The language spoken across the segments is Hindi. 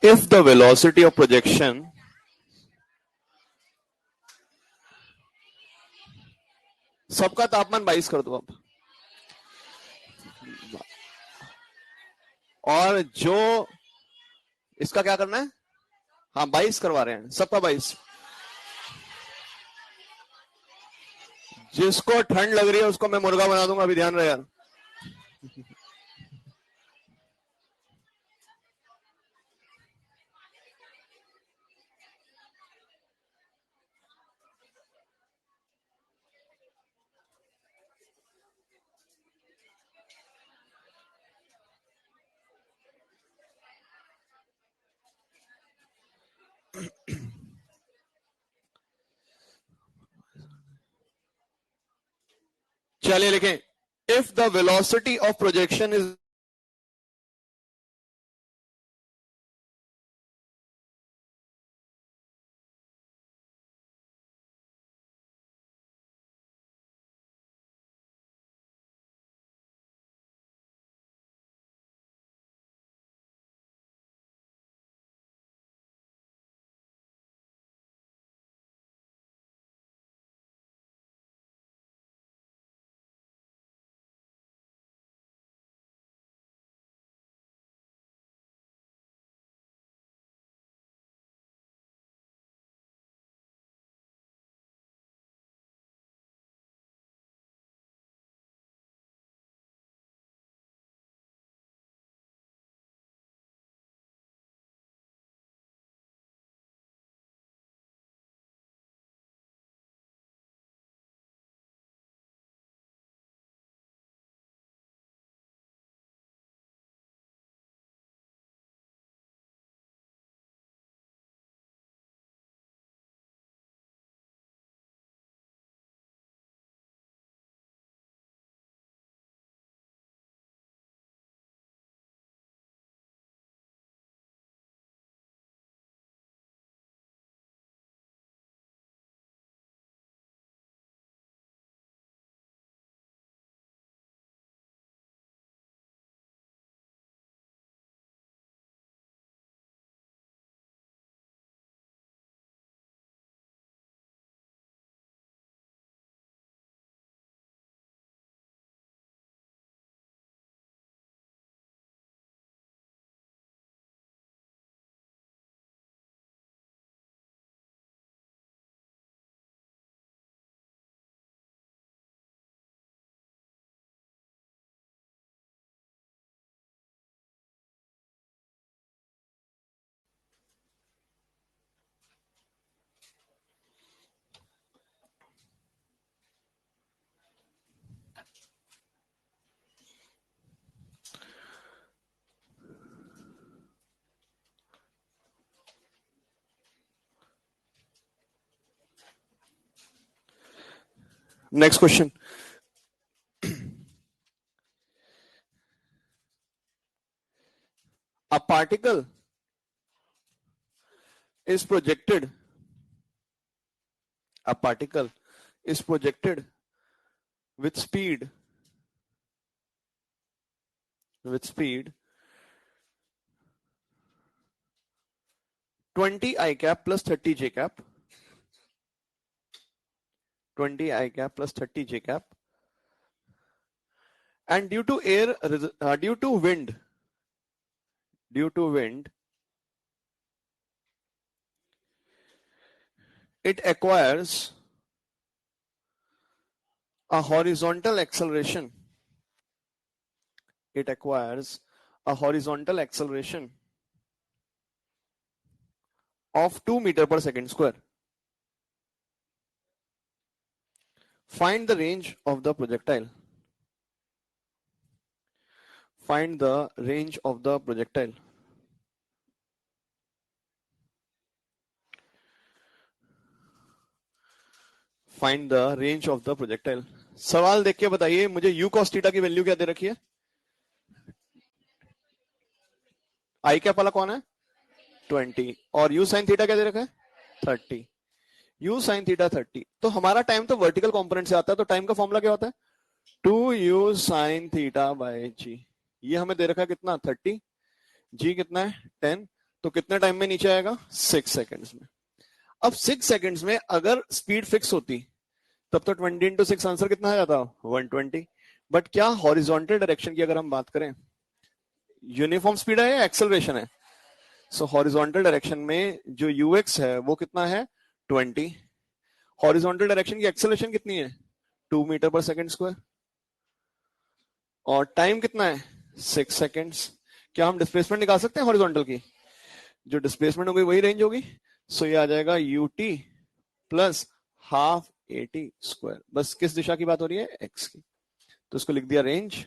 if the velocity of projection सबका तापमान 22 कर दो आप, और जो इसका क्या करना है, हाँ 22 करवा रहे हैं सबका 22। जिसको ठंड लग रही है उसको मैं मुर्गा बना दूंगा, अभी ध्यान रहे यार। चलिए लिखें, if the velocity of projection is next question, a particle is projected with speed 20 I cap plus 30 j cap, 20 I cap plus 30 j cap, and due to wind, it acquires a horizontal acceleration. Of 2 meter per second square. Find the range of the projectile. Find the range of the projectile. Find the range of the projectile. सवाल देख के बताइए मुझे u cos थीटा की वैल्यू क्या दे रखी है? आई कैप वाला कौन है? 20 और u sin थीटा क्या दे रखा है? 30. u sin theta 30. तो हमारा टाइम तो वर्टिकल कंपोनेंट से आता है, तो टाइम का फॉर्मूला क्या होता है? 2u sin theta by g. ये हमें दे रखा है कितना? 30. g कितना है? 10. तो कितने टाइम में नीचे आएगा? 6 सेकेंड्स में। अब 6 सेकेंड्स में अगर स्पीड फिक्स होती तब तो 20 इंटू 6 आंसर कितना आ जाता? 120। बट क्या हॉरिजॉन्टल डायरेक्शन की अगर हम बात करें, यूनिफॉर्म स्पीड है या एक्सेलरेशन है? सो हॉरिजॉन्टल डायरेक्शन में जो यूएक्स है वो कितना है? 20। हॉरिजॉन्टल डायरेक्शन की एक्सेलरेशन कितनी है? 2 मीटर पर सेकेंड स्क्वायर। और टाइम कितना है? 6 सेकेंड्स। क्या हम डिस्प्लेसमेंट निकाल सकते हैं हॉरिजॉन्टल की? जो डिस्प्लेसमेंट होगी वही रेंज होगी। सो ये आ जाएगा UT plus half eighty square. बस किस दिशा की बात हो रही है? एक्स की। तो इसको लिख दिया रेंज।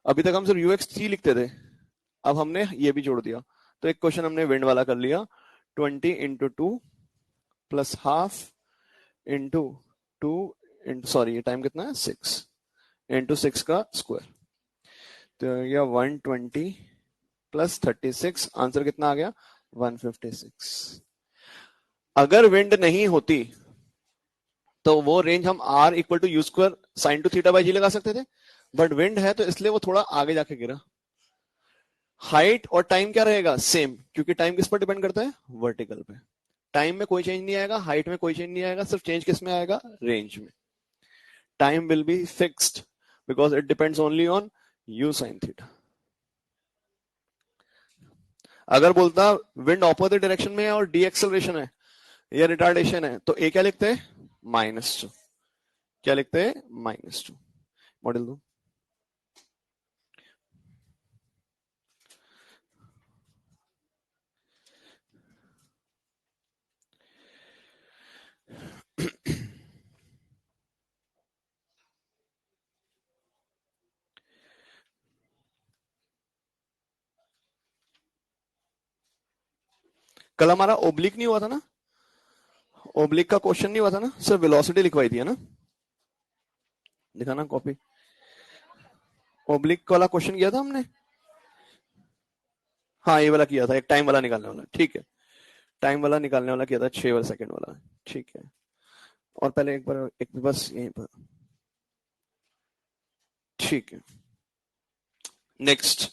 अभी तक हम सिर्फ यूएक्स टी लिखते थे, अब हमने ये भी जोड़ दिया। तो एक क्वेश्चन हमने विंड वाला कर लिया। 20 into 2 plus half into 2 into, sorry ये टाइम कितना है? 6 इंटू 6 का स्क्वायर। तो यह 120 प्लस 36, आंसर कितना आ गया? 156। अगर विंड नहीं होती तो वो रेंज हम R equal to U square sine two theta by G लगा सकते थे, बट विंड है तो इसलिए वो थोड़ा आगे जाके गिरा। हाइट और टाइम क्या रहेगा? सेम, क्योंकि टाइम किस पर डिपेंड करता है? वर्टिकल पे। टाइम में कोई चेंज नहीं आएगा, हाइट में कोई चेंज नहीं आएगा, सिर्फ चेंज किस में आएगा? रेंज में। Time will be fixed because it depends only on you sine theta. अगर बोलता विंड ऑपोजिट डायरेक्शन में है और डी एक्सेलरेशन है या रिटार्डेशन है, तो ए क्या लिखते हैं? -2। क्या लिखते हैं? -2। मॉडल दो। कल हमारा ओब्लिक नहीं हुआ था ना? ओब्लिक का क्वेश्चन नहीं हुआ था ना, सिर्फ वेलोसिटी लिखवाई थी है ना? दिखाना कॉपी। ओब्लिक वाला क्वेश्चन किया था हमने। हाँ ये वाला किया था, एक टाइम वाला निकालने वाला, ठीक है। टाइम वाला निकालने वाला किया था, 6 सेकंड वाला, ठीक है। और पहले एक बार एक बस यहीं पर, ठीक है। Next,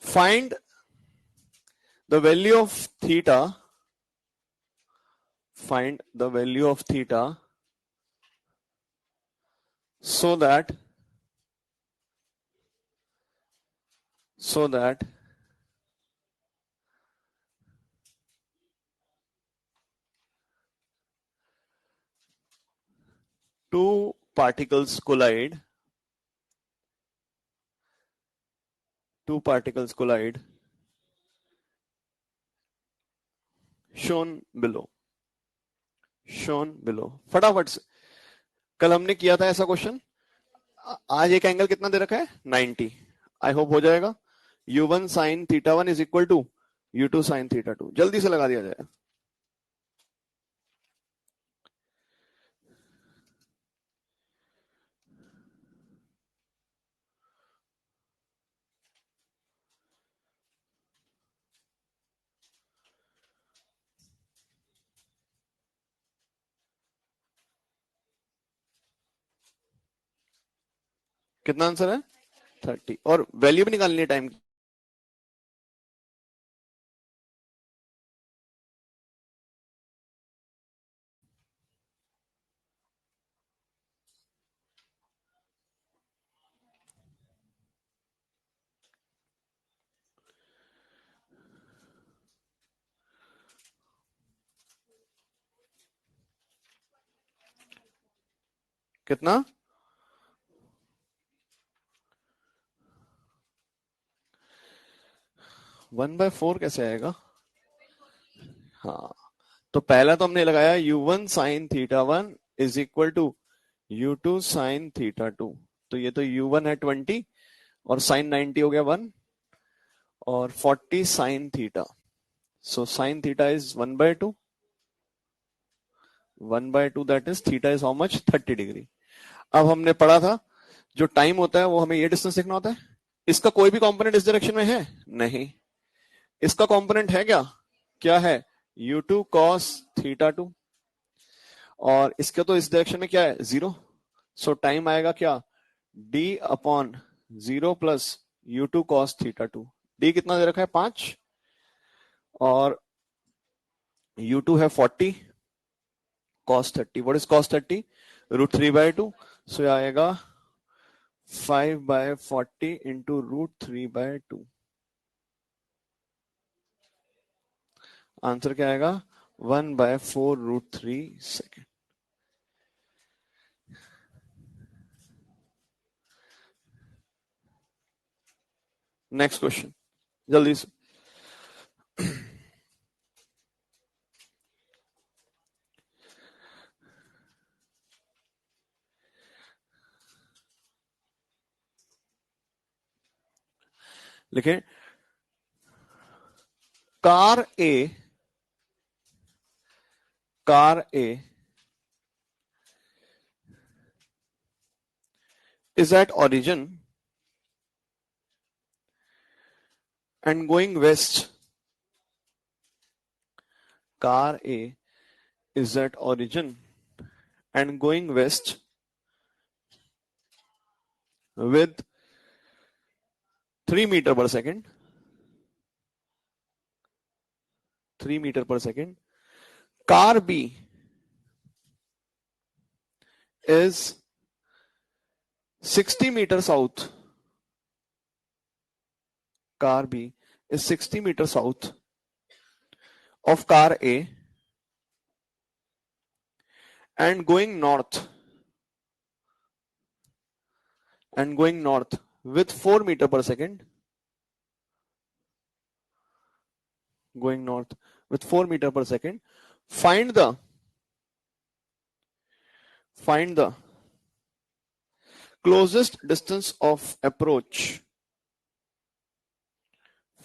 find the value of theta, find the value of theta so that two particles collide, shown below, फटाफट से। कल हमने किया था ऐसा क्वेश्चन। आज एक एंगल कितना दे रखा है? 90। आई होप हो जाएगा। u1 sin theta 1 is equal to u2 sin theta 2। जल्दी से लगा दिया जाए। कितना आंसर है? 30। और वैल्यू भी निकालनी है टाइम की। कितना? वन बाय 4 कैसे आएगा? हाँ, तो पहला तो हमने लगाया u1 sin theta 1 is equal to u2 sin theta 2। तो ये तो u1 है 20 और sin 90 हो गया 1 और 40 sin theta. So sin theta is 1/2। 1/2 that is theta is how much? 30 degree. अब हमने पढ़ा था जो टाइम होता है वो हमें ये डिस्टेंस लिखना होता है। इसका कोई भी कंपोनेंट इस डायरेक्शन में है? नहीं। इसका कंपोनेंट है क्या? क्या है? u2 cos थीटा 2, और इसका तो इस डायरेक्शन में क्या है 0, सो टाइम आएगा क्या d upon 0 plus u2 cos theta 2। d कितना दे रखा है 5, और u2 है 40, cos 30, व्हाट इज cos 30, √3/2, सो आएगा 5/40 इंटू √3/2। आंसर क्या आएगा 1/4√3 सेकेंड। नेक्स्ट क्वेश्चन जल्दी से। लिखें, car A is at origin and going west. Car A is at origin and going west with 3 meter per second. 3 meter per second. Car B is 60 meter south. Car B is 60 meter south of car A and going north with 4 meter per second. Going north with 4 meter per second. Find the closest distance of approach.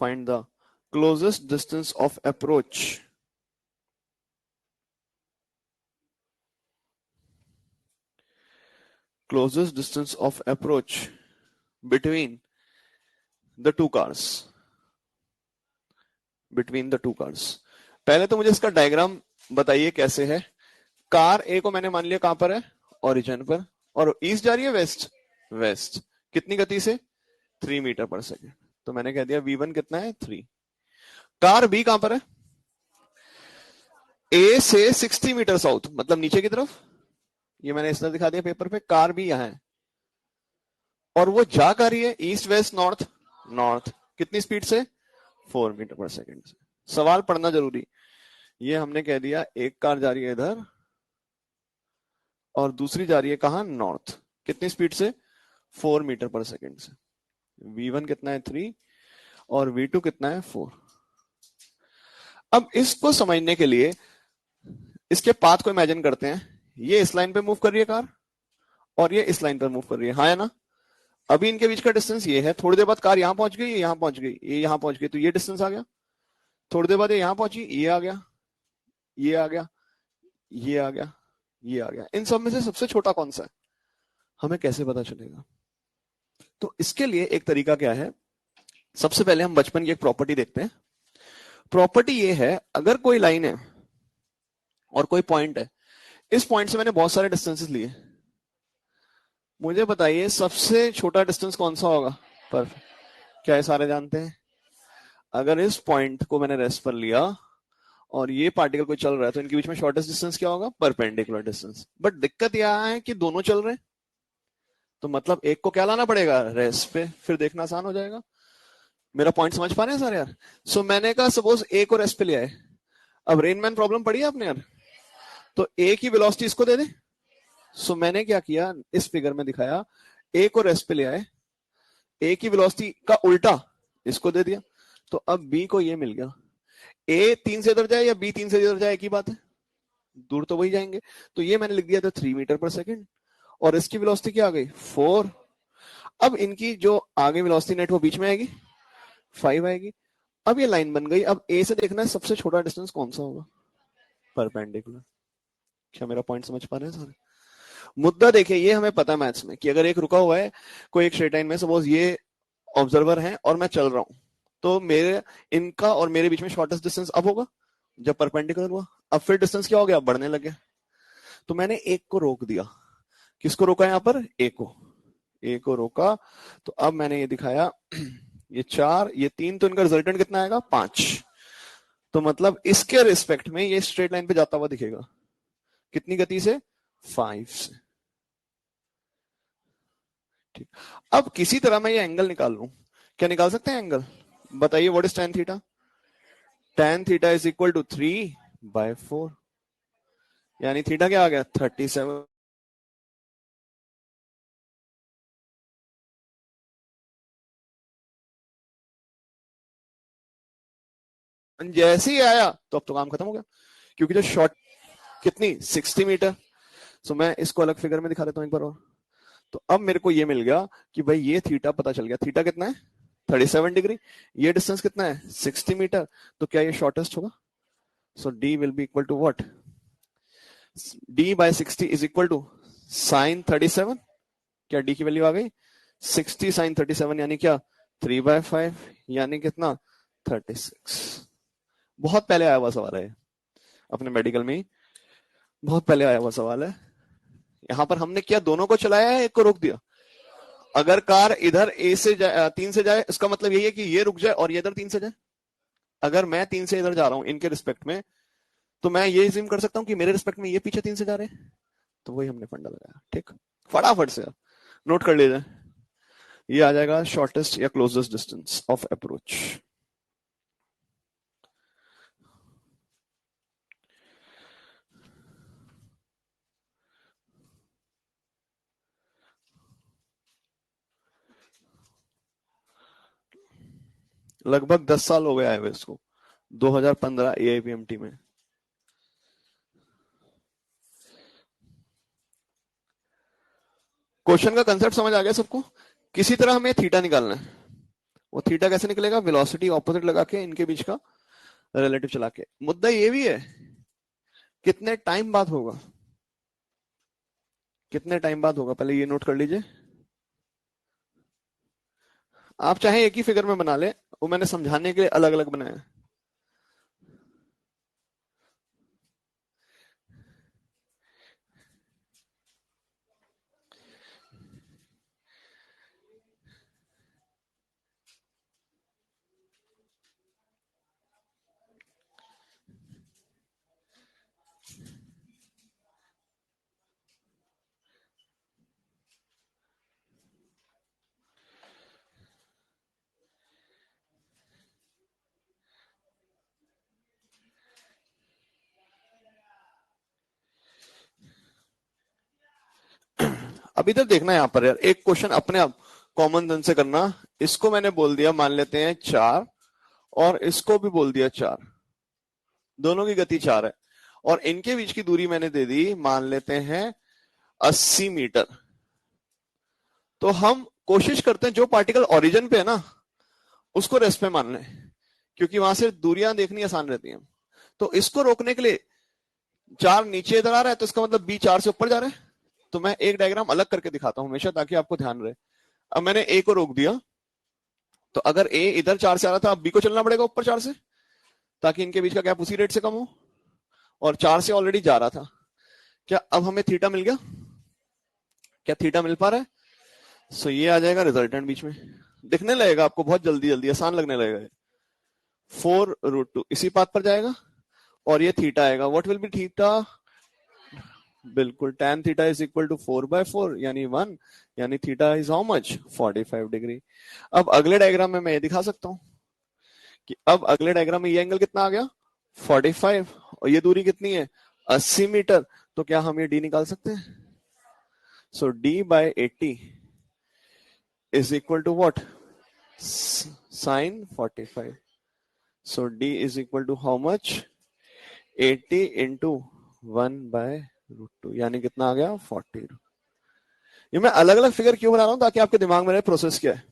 Find the closest distance of approach between the two cars. पहले तो मुझे इसका डायग्राम बताइए कैसे है। कार ए को मैंने मान लिया कहां पर है, ओरिजिन पर, और ईस्ट जा रही है वेस्ट। कितनी गति से 3 मीटर पर सेकेंड। तो मैंने कह दिया v1 कितना है 3। कार बी कहां पर है, ए से 60 मीटर साउथ, मतलब नीचे की तरफ। ये मैंने इस तरह दिखा दिया पेपर पे। कार बी यहां है और वो जा कर रही है ईस्ट वेस्ट नॉर्थ। कितनी स्पीड से 4 मीटर पर सेकेंड से। सवाल पढ़ना जरूरी। ये हमने कह दिया एक कार जा रही है इधर और दूसरी जा रही है कहां, नॉर्थ। कितनी स्पीड से 4 मीटर पर सेकेंड से। v1 कितना है 3 और v2 कितना है 4। अब इसको समझने के लिए इसके पाथ को इमेजिन करते हैं। ये इस लाइन पे मूव कर रही है कार और ये इस लाइन पर मूव कर रही है, हाँ है ना। अभी इनके बीच का डिस्टेंस ये है। थोड़ी देर बाद कार यहां पहुंच गई, ये यहां पहुंच गई, ये यहां पहुंच गई, तो ये डिस्टेंस आ गया। थोड़ी देर बाद ये यहां पहुंची, ये आ गया, ये आ गया, ये आ गया, ये आ गया। इन सब में से सबसे छोटा कौन सा है, हमें कैसे पता चलेगा। तो इसके लिए एक तरीका क्या है, सबसे पहले हम बचपन की एक प्रॉपर्टी देखते हैं। प्रॉपर्टी ये है, अगर कोई लाइन है और कोई पॉइंट है, इस पॉइंट से मैंने बहुत सारे डिस्टेंसेस लिए, मुझे बताइए सबसे छोटा डिस्टेंस कौन सा होगा। परफेक्ट। क्या ये सारे जानते हैं। अगर इस पॉइंट को मैंने रेस्ट पर लिया और ये पार्टिकल कोई चल रहा है तो इनके बीच में शॉर्टेस्ट डिस्टेंस क्या होगा, परपेंडिकुलर डिस्टेंस। बट दिक्कत यह है कि दोनों चल रहे हैं, तो मतलब एक को क्या लाना पड़ेगा, रेस्ट पे, फिर देखना आसान हो जाएगा। मेरा पॉइंट समझ पा रहे हैं सारे यार। सो मैंने कहा सपोज ए को रेस्ट पे लिया है। अब रेनमैन प्रॉब्लम पढ़ी है आपने यार, तो ए की वेलोसिटी इसको दे दे। सो मैंने क्या किया, इस फिगर में दिखाया, ए को रेस्ट पे ले आए, ए की वेलोसिटी का उल्टा इसको दे दिया, तो अब बी को ये मिल गया। ए 3 से इधर जाए या बी 3 से इधर जाए, एक ही बात है, दूर तो वही जाएंगे। तो ये मैंने लिख दिया था 3 मीटर पर सेकेंड और इसकी वेलोसिटी क्या आ गई 4। अब इनकी जो आगे वेलोसिटी नेट वो बीच में आएगी 5 आएगी। अब ये लाइन बन गई। अब ए से देखना है सबसे छोटा डिस्टेंस कौन सा होगा, परपेंडिकुलर। क्या मेरा पॉइंट समझ पा रहे हैं सारे। मुद्दा देखिए, ये हमें पता मैथ्स में कि अगर एक रुका हुआ है कोई एक स्ट्रेट लाइन में, सपोज ये ऑब्जर्वर है और मैं चल रहा हूं, तो मेरे इनका और मेरे बीच में शॉर्टेस्ट डिस्टेंस अब होगा, जब परपेंडिकुलर हुआ, अब फिर डिस्टेंस क्या हो गया, बढ़ने लग गया। तो मैंने एक को रोक दिया। किसको रोका यहाँ पर, ए को। ए को रोका, तो अब मैंने ये दिखाया ये 4 ये 3, तो इनका रिजल्टेंट कितना आएगा, 5। तो मतलब इसके रिस्पेक्ट में ये स्ट्रेट लाइन पे जाता हुआ दिखेगा। कितनी गति से, 5 से। ठीक। अब किसी तरह मैं ये एंगल निकाल लूं, क्या निकाल सकते हैं एंगल, बताइए what is tan theta. tan theta is equal to 3/4, यानी थीटा क्या आ गया, 37। जैसे ही आया तो अब तो काम खत्म हो गया, क्योंकि जो शॉर्ट कितनी 60 मीटर। सो मैं इसको अलग फिगर में दिखा देता हूं एक बार और। तो अब मेरे को ये मिल गया कि भाई ये थीटा पता चल गया, थीटा कितना है 37 डिग्री, ये डिस्टेंस कितना है 60 मीटर, तो क्या ये शॉर्टेस्ट होगा। So D will be equal to what, d/60 is equal to sine 37। क्या डी की वैल्यू आ गई 60 साइन 37, यानी क्या 3/5, यानी कितना 36। बहुत पहले आया हुआ सवाल है, अपने मेडिकल में ही बहुत पहले आया हुआ सवाल है। यहां पर हमने क्या दोनों को चलाया है, एक को रोक दिया। अगर कार इधर ए से जाए 3 से जाए, इसका मतलब यही है कि ये रुक जाए और ये इधर 3 से जाए। अगर मैं 3 से इधर जा रहा हूं इनके रिस्पेक्ट में, तो मैं ये जिम कर सकता हूं कि मेरे रिस्पेक्ट में ये पीछे 3 से जा रहे हैं। तो वही हमने फंडा लगाया। ठीक, फटाफट से नोट कर लीजिए, ये आ जाएगा शॉर्टेस्ट या क्लोजेस्ट डिस्टेंस ऑफ अप्रोच। लगभग 10 साल हो गया है इसको, 2015 एआईपीएमटी में। क्वेश्चन का कंसेप्ट समझ आ गया सबको। किसी तरह हमें थीटा निकालना है। वो थीटा कैसे निकलेगा, वेलोसिटी ऑपोजिट लगा के इनके बीच का रिलेटिव चला के। मुद्दा ये भी है कितने टाइम बाद होगा, कितने टाइम बाद होगा, पहले ये नोट कर लीजिए। आप चाहे एक ही फिगर में बना ले, वो मैंने समझाने के लिए अलग अलग बनाया। अब इधर देखना है, यहाँ पर यार एक क्वेश्चन अपने आप कॉमन सेंस से करना। इसको मैंने बोल दिया, मान लेते हैं 4, और इसको भी बोल दिया 4, दोनों की गति 4 है, और इनके बीच की दूरी मैंने दे दी, मान लेते हैं 80 मीटर। तो हम कोशिश करते हैं जो पार्टिकल ओरिजिन पे है ना, उसको रेस्ट पे मान लें, क्योंकि वहां से दूरियां देखनी आसान रहती हैं। तो इसको रोकने के लिए 4 नीचे इधर आ रहा है, तो इसका मतलब बी 4 से ऊपर जा रहा है। तो मैं एक डायग्राम अलग करके दिखाता हूं हमेशा, ताकि आपको ध्यान रहे। अब मैंने ए को रोक दिया, तो अगर ए इधर 4 से आ रहा था, अब बी को चलना पड़ेगा ऊपर 4 से, ताकि इनके बीच का गैप उसी रेट से कम हो, और 4 से ऑलरेडी जा रहा था। क्या अब हमें थीटा मिल गया, क्या थीटा मिल पा रहा है। सो ये आ जाएगा रिजल्टेंट बीच में, दिखने लगेगा आपको बहुत जल्दी जल्दी, आसान लगने लगेगा। 4√2 इसी पाथ पर जाएगा, और ये थीटा आएगा, व्हाट विल बी थीटा, बिल्कुल tan theta is equal to 4/4 यानी 1, यानी theta is how much 45 degree. अब अगले डायग्राम में मैं ये दिखा सकता हूं कि अब अगले डायग्राम में ये एंगल कितना आ गया 45, और ये दूरी कितनी है 80 मीटर। तो क्या हम ये d निकाल सकते हैं। सो d/80 is equal to what, sine 45. So d is equal to how much, 80 into 1/√2, यानी कितना आ गया 40। ये मैं अलग अलग फिगर क्यों बना रहा हूं, ताकि आपके दिमाग में रहे प्रोसेस क्या है।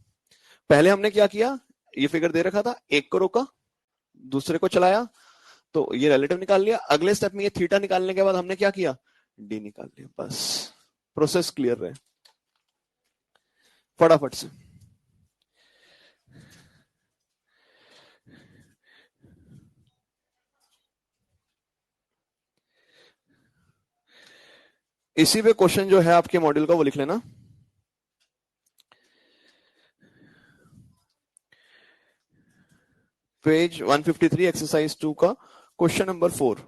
पहले हमने क्या किया, ये फिगर दे रखा था, एक को रोका, दूसरे को चलाया, तो ये रिलेटिव निकाल लिया। अगले स्टेप में ये थीटा निकालने के बाद हमने क्या किया, डी निकाल लिया। बस प्रोसेस क्लियर रहे, फटाफट से। इसी पे क्वेश्चन जो है आपके मॉड्यूल का वो लिख लेना। पेज 153 एक्सरसाइज 2 का क्वेश्चन नंबर 4।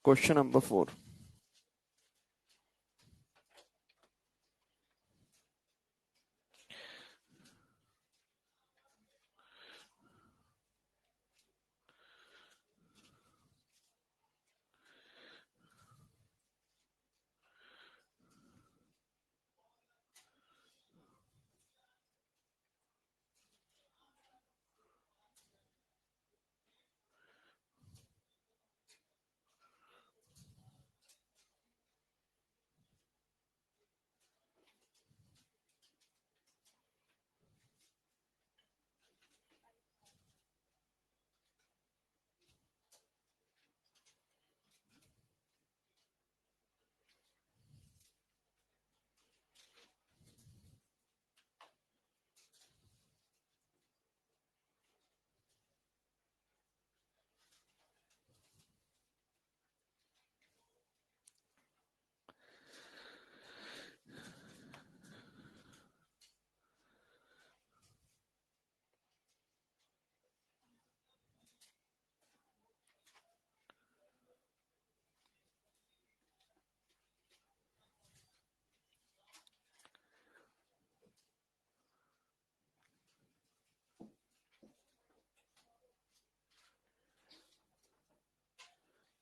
Question number 4।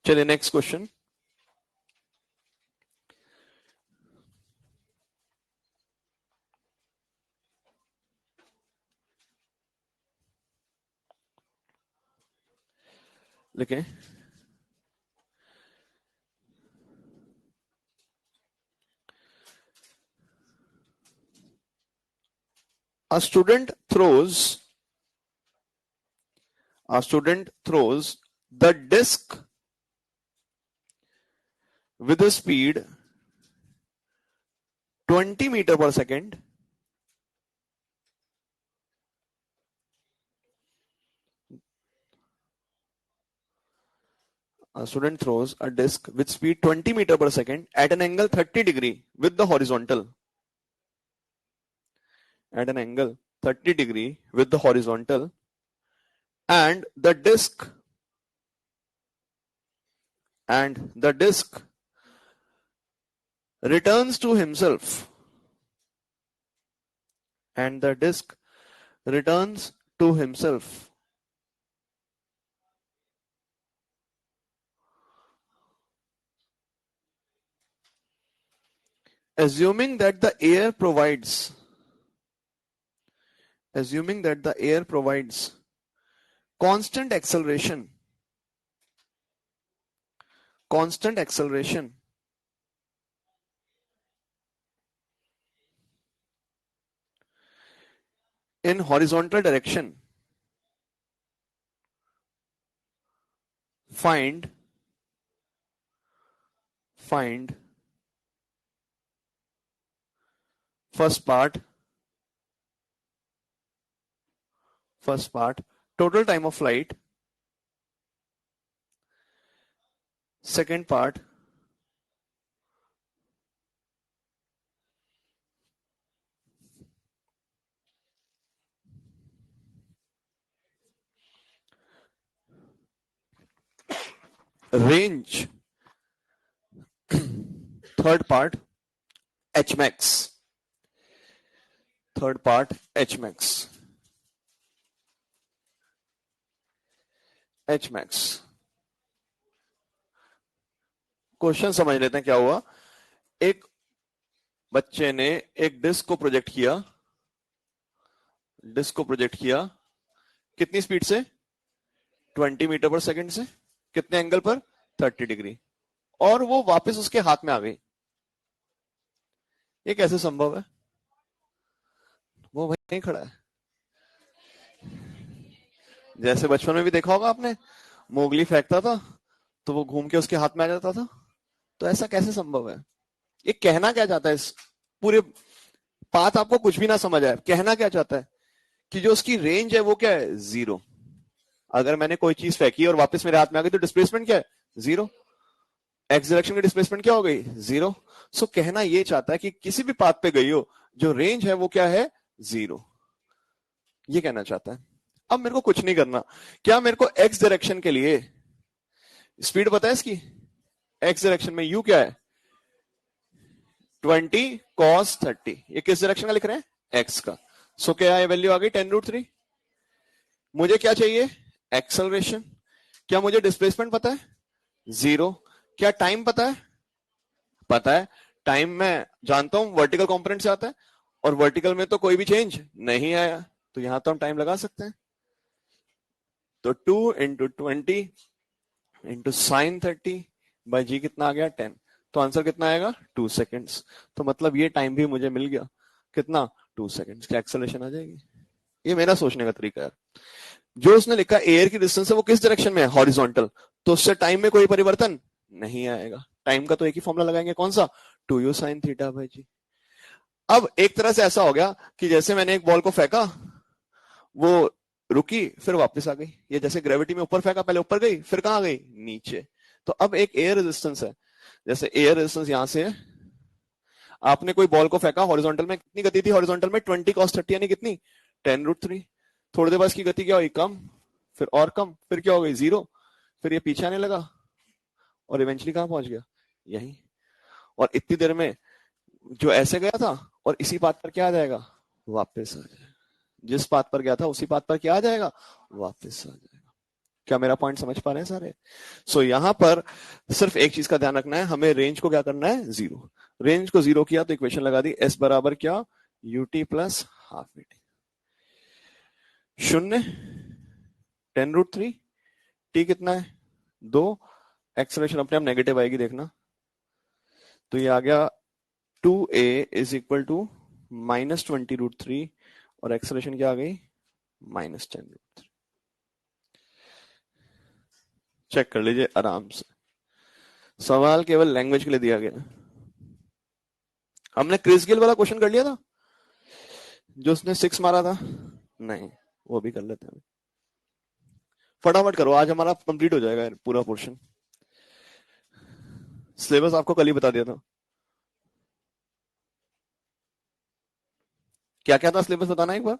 चलिए नेक्स्ट क्वेश्चन। लिखें, a student throws the disc with a speed 20 meter per second a student throws a disc with speed 20 meter per second at an angle 30 degree with the horizontal at an angle 30 degree with the horizontal and the disc returns to himself and the disc returns to himself. Assuming that the air provides constant acceleration in horizontal direction, find first part total time of flight, second part range, third part Hmax, question समझ लेते हैं क्या हुआ। एक बच्चे ने एक डिस्क को प्रोजेक्ट किया कितनी स्पीड से 20 मीटर पर सेकंड से, कितने एंगल पर 30 डिग्री, और वो वापस उसके हाथ में आ गई। ये कैसे संभव है? वो वहीं नहीं खड़ा है। जैसे बचपन में भी देखा होगा आपने, मोगली फेंकता था तो वो घूम के उसके हाथ में आ जाता था। तो ऐसा कैसे संभव है? ये कहना क्या चाहता है? इस पूरे पाथ आपको कुछ भी ना समझ आए, कहना क्या चाहता है कि जो उसकी रेंज है वो क्या है? 0। अगर मैंने कोई चीज फेंकी और वापस मेरे हाथ में आ गई तो डिस्प्लेसमेंट क्या है? जीरो। एक्स डायरेक्शन की डिस्प्लेसमेंट क्या हो गई? जीरो। सो कहना ये चाहता है कि किसी भी पाथ पे गई हो, जो रेंज है वो क्या है? जीरो। ये कहना चाहता है। अब मेरे को कुछ नहीं करना। क्या मेरे को एक्स डायरेक्शन के लिए स्पीड पता है इसकी? एक्स डायरेक्शन में यू क्या है? 20 cos 30। ये किस डायरेक्शन का लिख रहे हैं? एक्स का। सो क्या है वैल्यू आ गई 10√3। मुझे क्या चाहिए? एक्सेलरेशन। क्या मुझे डिस्प्लेसमेंट पता है? जीरो। क्या टाइम पता है? पता है। टाइम मैं जानता हूं वर्टिकल कंपोनेंट से आता है, और वर्टिकल में तो कोई भी चेंज नहीं आया, तो यहां तो हम टाइम लगा सकते हैं। तो 2 × 20 × sin 30 कितना आ गया? 10। तो आंसर कितना आएगा? 2 सेकेंड्स। तो मतलब ये टाइम भी मुझे मिल गया। कितना? 2 सेकेंड्स। क्या एक्सेलरेशन आ जाएगी? ये मेरा सोचने का तरीका है। जो उसने लिखा एयर की डिस्टेंस है वो किस डायरेक्शन में है? हॉरिजॉन्टल। तो उससे टाइम में कोई परिवर्तन नहीं आएगा। टाइम का तो एक ही फॉर्मूला लगाएंगे, कौन सा? 2u sin θ/g। अब एक तरह से ऐसा हो गया कि जैसे मैंने एक बॉल को फेंका, वो रुकी, फिर वापस आ गई। ये जैसे ग्रेविटी में ऊपर फेंका, पहले ऊपर गई, फिर कहां गई? नीचे। तो अब एक एयर रेजिस्टेंस है। जैसे एयर रेजिस्टेंस यहां से है, आपने कोई बॉल को फेंका हॉरिजॉन्टल में, कितनी गति थी हॉरिजॉन्टल में? 20 cos 30, यानी कितनी? 10√3। थोड़ी देर बाद इसकी गति क्या हुई? कम। फिर और कम, फिर क्या हो गई? जीरो। फिर ये पीछे आने लगा और इवेंचुअली कहां पहुंच गया? यहीं। और इतनी देर में जो ऐसे गया था, और इसी बात पर क्या आ जाएगा? वापस आ जाएगा। जिस बात पर गया था उसी बात पर क्या आ जाएगा? वापस आ जाएगा। क्या मेरा पॉइंट समझ पा रहे हैं सारे? सो यहां पर सिर्फ एक चीज का ध्यान रखना है, हमें रेंज को क्या करना है? जीरो। रेंज को जीरो किया तो इक्वेशन लगा दी, एस बराबर क्या? UT plus half VT. शून्य 10√3। टी कितना है? 2। एक्सेलरेशन अपने आप नेगेटिव आएगी, देखना। तो ये आ गया 2a इज इक्वल टू -20√3, और एक्सेलरेशन क्या आ गई? -10√3। चेक कर लीजिए आराम से। सवाल केवल लैंग्वेज के लिए दिया गया। हमने क्रिस गेल वाला क्वेश्चन कर लिया था, जो उसने 6 मारा था? नहीं, वो भी कर लेते हैं। फटाफट करो, आज हमारा कंप्लीट हो जाएगा पूरा पोर्शन। सिलेबस आपको कल ही बता दिया था। क्या क्या था सिलेबस, बताना एक बार।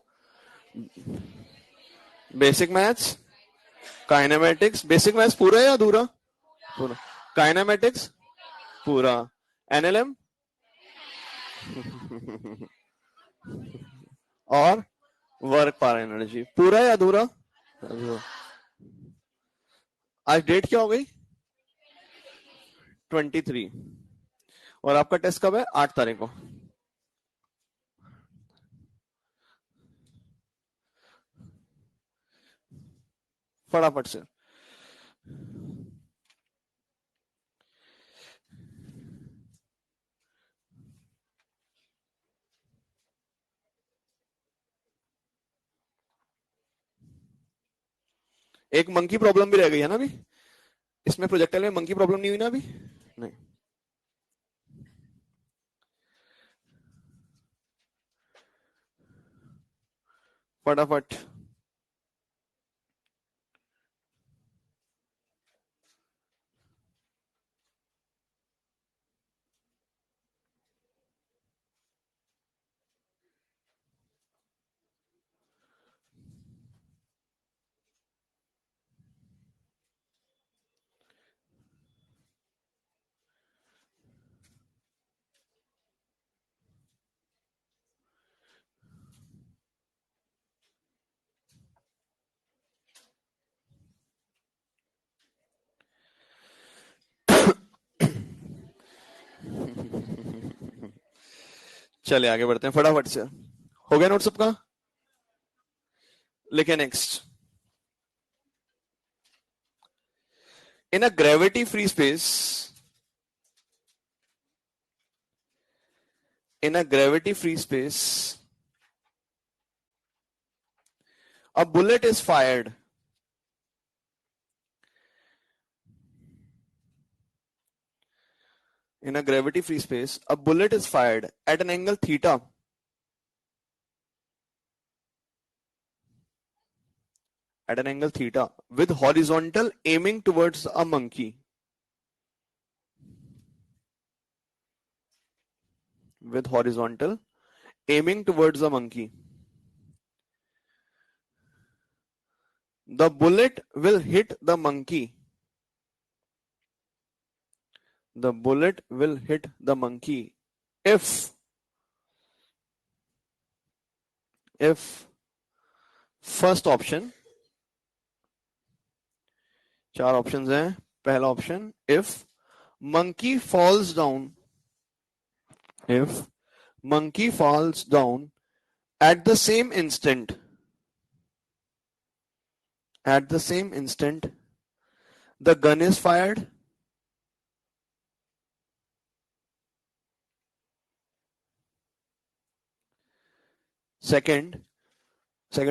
Basic maths, kinematics. Basic maths पूरा या अधूरा? पूरा। काइनेमेटिक्स पूरा। एनएलएम और वर्क पावर एनर्जी पूरा या अधूरा? अधूरा। आज डेट क्या हो गई? 23। और आपका टेस्ट कब है? 8 तारीख को। फटाफट से। एक मंकी प्रॉब्लम भी रह गई है ना अभी इसमें, प्रोजेक्टाइल में मंकी प्रॉब्लम नहीं हुई ना अभी? नहीं। फटाफट। चले आगे बढ़ते हैं फटाफट से। हो गया नोट सबका? लिखे next. In a gravity free space, in a gravity free space, a bullet is fired in a gravity free space, a bullet is fired at an angle theta at an angle theta with horizontal aiming towards a monkey. With horizontal aiming towards a monkey. The bullet will hit the monkey. The bullet will hit the monkey if first option, चार ऑप्शंस हैं, पहला option if monkey falls down, if monkey falls down at the same instant, the gun is fired. Second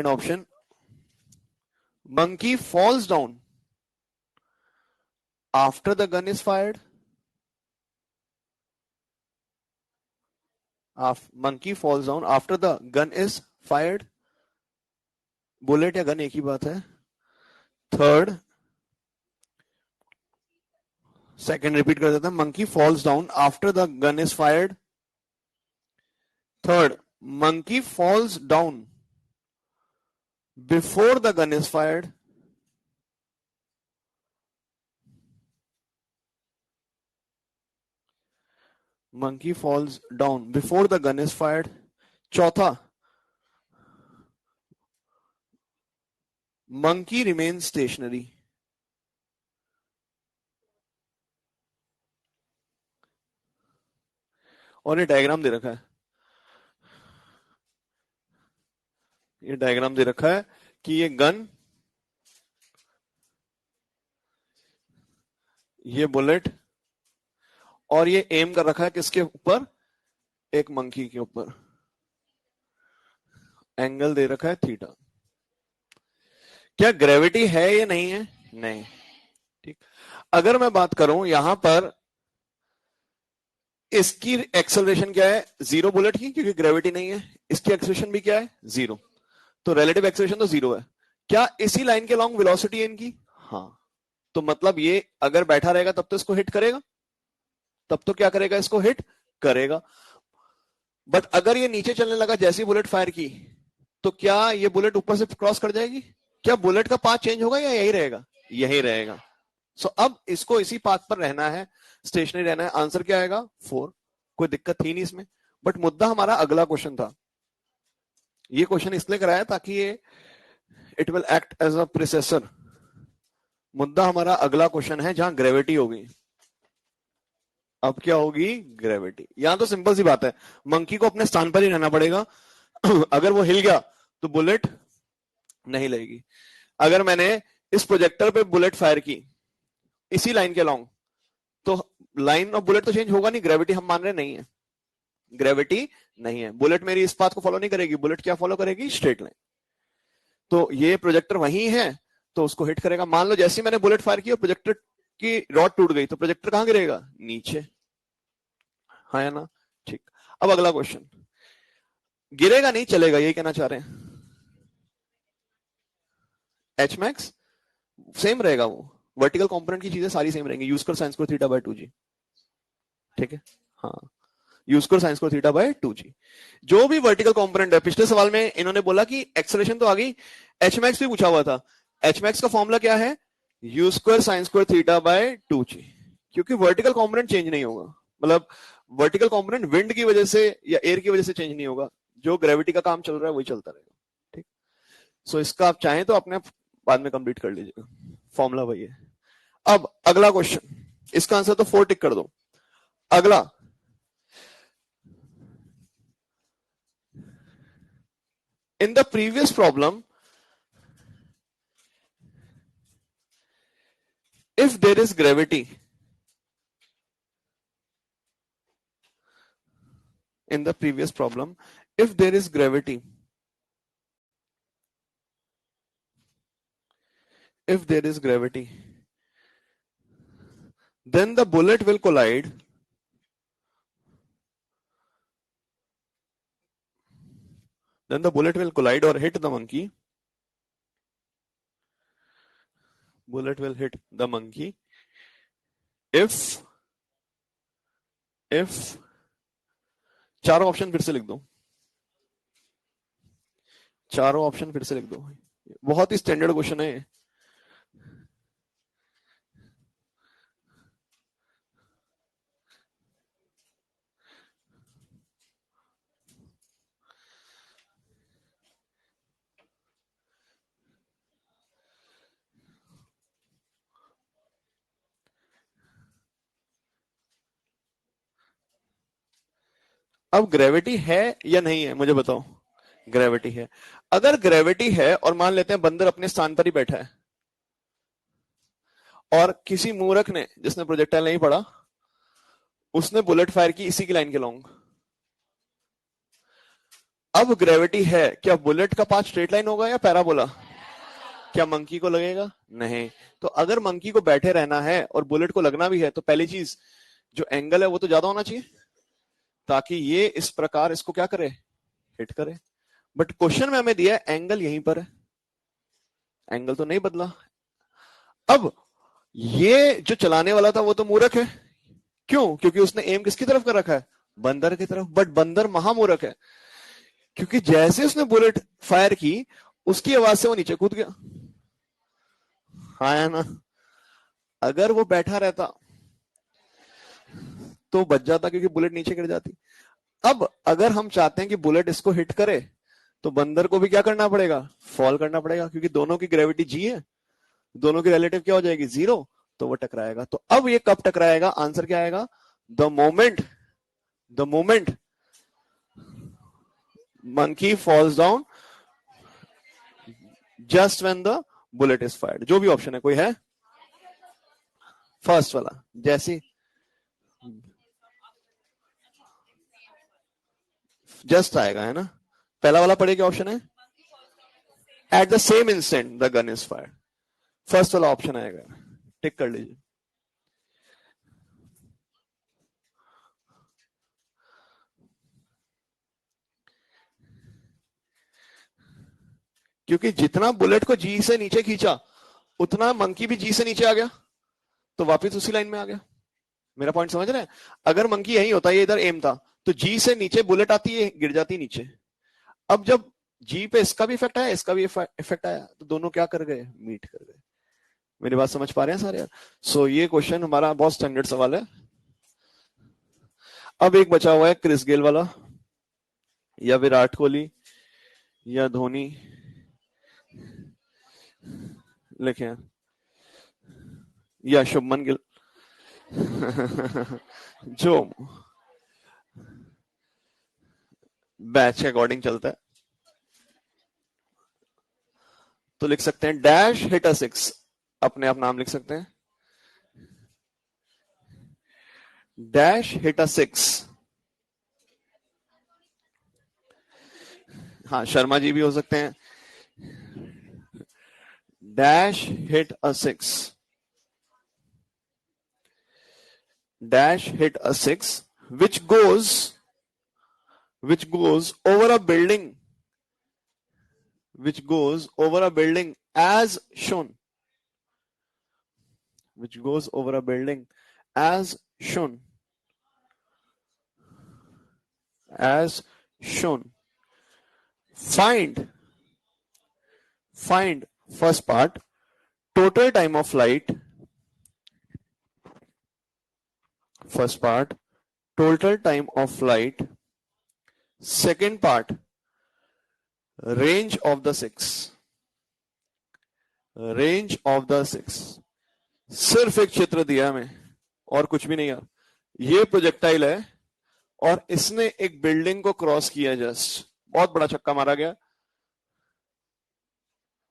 option, monkey falls down after the gun is fired. Monkey falls down after the gun is fired. Bullet या गन एक ही बात है. थर्ड, सेकंड रिपीट कर देता हूं. monkey falls down after the gun is fired. Third, monkey falls down before the gun is fired. Monkey falls down before the gun is fired. चौथा, monkey remains stationary. और ये डायग्राम दे रखा है, ये डायग्राम दे रखा है कि ये गन, ये बुलेट, और ये एम कर रखा है किसके ऊपर, एक मंकी के ऊपर. एंगल दे रखा है थीटा. क्या ग्रेविटी है या नहीं है? नहीं. ठीक. अगर मैं बात करूं यहां पर इसकी एक्सेलरेशन क्या है, जीरो बुलेट की, क्योंकि ग्रेविटी नहीं है. इसकी एक्सेलरेशन भी क्या है, जीरो. तो रिलेटिव एक्सेलरेशन तो जीरो है. क्या इसी लाइन के लॉन्ग वेलोसिटी है इनकी? हाँ. तो मतलब ये अगर बैठा रहेगा तब तो इसको हिट करेगा, तब तो क्या करेगा, इसको हिट करेगा. बट अगर ये नीचे चलने लगा जैसी बुलेट फायर की, तो क्या ये बुलेट ऊपर से क्रॉस कर जाएगी? क्या बुलेट का पाथ चेंज होगा या यही रहेगा? यही रहेगा. सो अब इसको इसी पाथ पर रहना है, स्टेशनरी रहना है. आंसर क्या आएगा? 4. कोई दिक्कत थी नहीं इसमें. बट मुद्दा हमारा अगला क्वेश्चन था. ये क्वेश्चन इसलिए कराया ताकि ये it will act as a processor. मुद्दा हमारा अगला क्वेश्चन है जहां ग्रेविटी होगी. अब क्या होगी? ग्रेविटी. यहां तो सिंपल सी बात है, मंकी को अपने स्थान पर ही रहना पड़ेगा. अगर वो हिल गया तो बुलेट नहीं लगेगी. अगर मैंने इस प्रोजेक्टर पे बुलेट फायर की इसी लाइन के लॉन्ग, तो लाइन ऑफ बुलेट तो चेंज होगा नहीं. ग्रेविटी हम मान रहे नहीं है, ग्रेविटी नहीं है. बुलेट मेरी इस पाथ को फॉलो नहीं करेगी. बुलेट क्या फॉलो करेगी? Straight line. तो ये प्रोजेक्टर वही है तो उसको हिट करेगा. मान लो जैसे मैंने बुलेट फायर की और प्रोजेक्टर की रॉड टूट गई, तो प्रोजेक्टर कहां गिरेगा? नीचे. हाँ या ना? ठीक. अब अगला क्वेश्चन, गिरेगा नहीं चलेगा, ये कहना चाह रहे हैं. एच मैक्स सेम रहेगा. वो वर्टिकल कंपोनेंट की चीजें सारी सेम रहेंगी. यूज कर sine square theta by 2g. ठीक है. हाँ, यूज कर sine square theta by 2g. जो भी वर्टिकल कंपोनेंट है, पिछले सवाल में इन्होंने बोला कि एक्सेलरेशन तो आ गई, एच मैक्स भी पूछा हुआ था. एच मैक्स का फॉर्मूला क्या है? U square sine square theta by 2g. क्योंकि वर्टिकल कंपोनेंट चेंज नहीं होगा. मतलब वर्टिकल कंपोनेंट विंड की वजह से या एयर की वजह से चेंज नहीं होगा. जो ग्रेविटी का काम चल रहा है वही चलता रहेगा. ठीक. सो इसका आप चाहें तो अपने बाद में कंप्लीट कर लीजिएगा, फॉर्मूला वही है. अब अगला क्वेश्चन, इसका आंसर तो 4 टिक कर दो. अगला, in the previous problem, if there is gravity, in the previous problem, if there is gravity, if there is gravity, then the bullet will collide, then the bullet will collide or hit the monkey bullet will hit the monkey if चारों ऑप्शन फिर से लिख दो, चारों ऑप्शन फिर से लिख दो, बहुत ही स्टैंडर्ड क्वेश्चन है ये। अब ग्रेविटी है या नहीं है मुझे बताओ। ग्रेविटी है। अगर ग्रेविटी है और मान लेते हैं बंदर अपने स्थान पर ही बैठा है और किसी मूर्ख ने जिसने प्रोजेक्टाइल नहीं पढ़ा उसने बुलेट फायर की इसी की लाइन के लॉन्ग, अब ग्रेविटी है, क्या बुलेट का पाथ स्ट्रेट लाइन होगा या पैराबोला? क्या मंकी को लगेगा? नहीं। तो अगर मंकी को बैठे रहना है और बुलेट को लगना भी है तो पहली चीज जो एंगल है वो तो ज्यादा होना चाहिए ताकि ये इस प्रकार इसको क्या करे, हिट करे। बट क्वेश्चन में हमें दिया है एंगल यहीं पर है, एंगल तो नहीं बदला। अब ये जो चलाने वाला था वो तो मूर्ख है, क्यों? क्योंकि उसने एम किसकी तरफ कर रखा है? बंदर की तरफ। बट बंदर महामूर्ख है क्योंकि जैसे उसने बुलेट फायर की उसकी आवाज से वो नीचे कूद गया। हाँ है ना? अगर वो बैठा रहता तो बच जाता क्योंकि बुलेट नीचे गिर जाती। अब अगर हम चाहते हैं कि बुलेट इसको हिट करे तो बंदर को भी क्या करना पड़ेगा? फॉल करना पड़ेगा क्योंकि दोनों की ग्रेविटी जी है, दोनों की रिलेटिव क्या हो जाएगी? 0। तो वो टकराएगा। तो अब ये कब टकराएगा? आंसर क्या आएगा? The moment monkey falls down just when the bullet is fired। जो भी ऑप्शन है कोई है? फर्स्ट वाला जैसी जस्ट आएगा है ना? पहला वाला पढ़े क्या ऑप्शन है? At the same instant the gun is fired. First वाला ऑप्शन आएगा, टिक कर लीजिए। क्योंकि जितना बुलेट को जी से नीचे खींचा उतना मंकी भी जी से नीचे आ गया तो वापस उसी लाइन में आ गया। मेरा पॉइंट समझ रहे हैं? अगर मंकी यही होता, ये इधर एम था, तो जी से नीचे बुलेट आती है, गिर जाती नीचे। अब जब जी पे इसका भी इफेक्ट आया, इसका भी इफेक्ट आया, तो दोनों क्या कर गए? मीट कर गए। मेरी बात समझ पा रहे हैं सारे यार? सो ये क्वेश्चन हमारा बहुत स्टैंडर्ड सवाल है। अब एक बचा हुआ है क्रिस गेल वाला, या विराट कोहली या धोनी, लिखे, या शुभमन गिल जो बैच के अकॉर्डिंग चलता है। तो लिख सकते हैं डैश हिट अ 6, अपने आप नाम लिख सकते हैं, डैश हिट अ 6। हाँ शर्मा जी भी हो सकते हैं। Dash hit a 6, dash hit a 6 which goes over a building, which goes over a building as shown, which goes over a building as shown, as shown। Find first part total time of flight, first part total time of flight, second part range of the 6, range of the 6। सिर्फ एक चित्र दिया हमें और कुछ भी नहीं यार। ये प्रोजेक्टाइल है और इसने एक बिल्डिंग को क्रॉस किया, जस्ट बहुत बड़ा छक्का मारा गया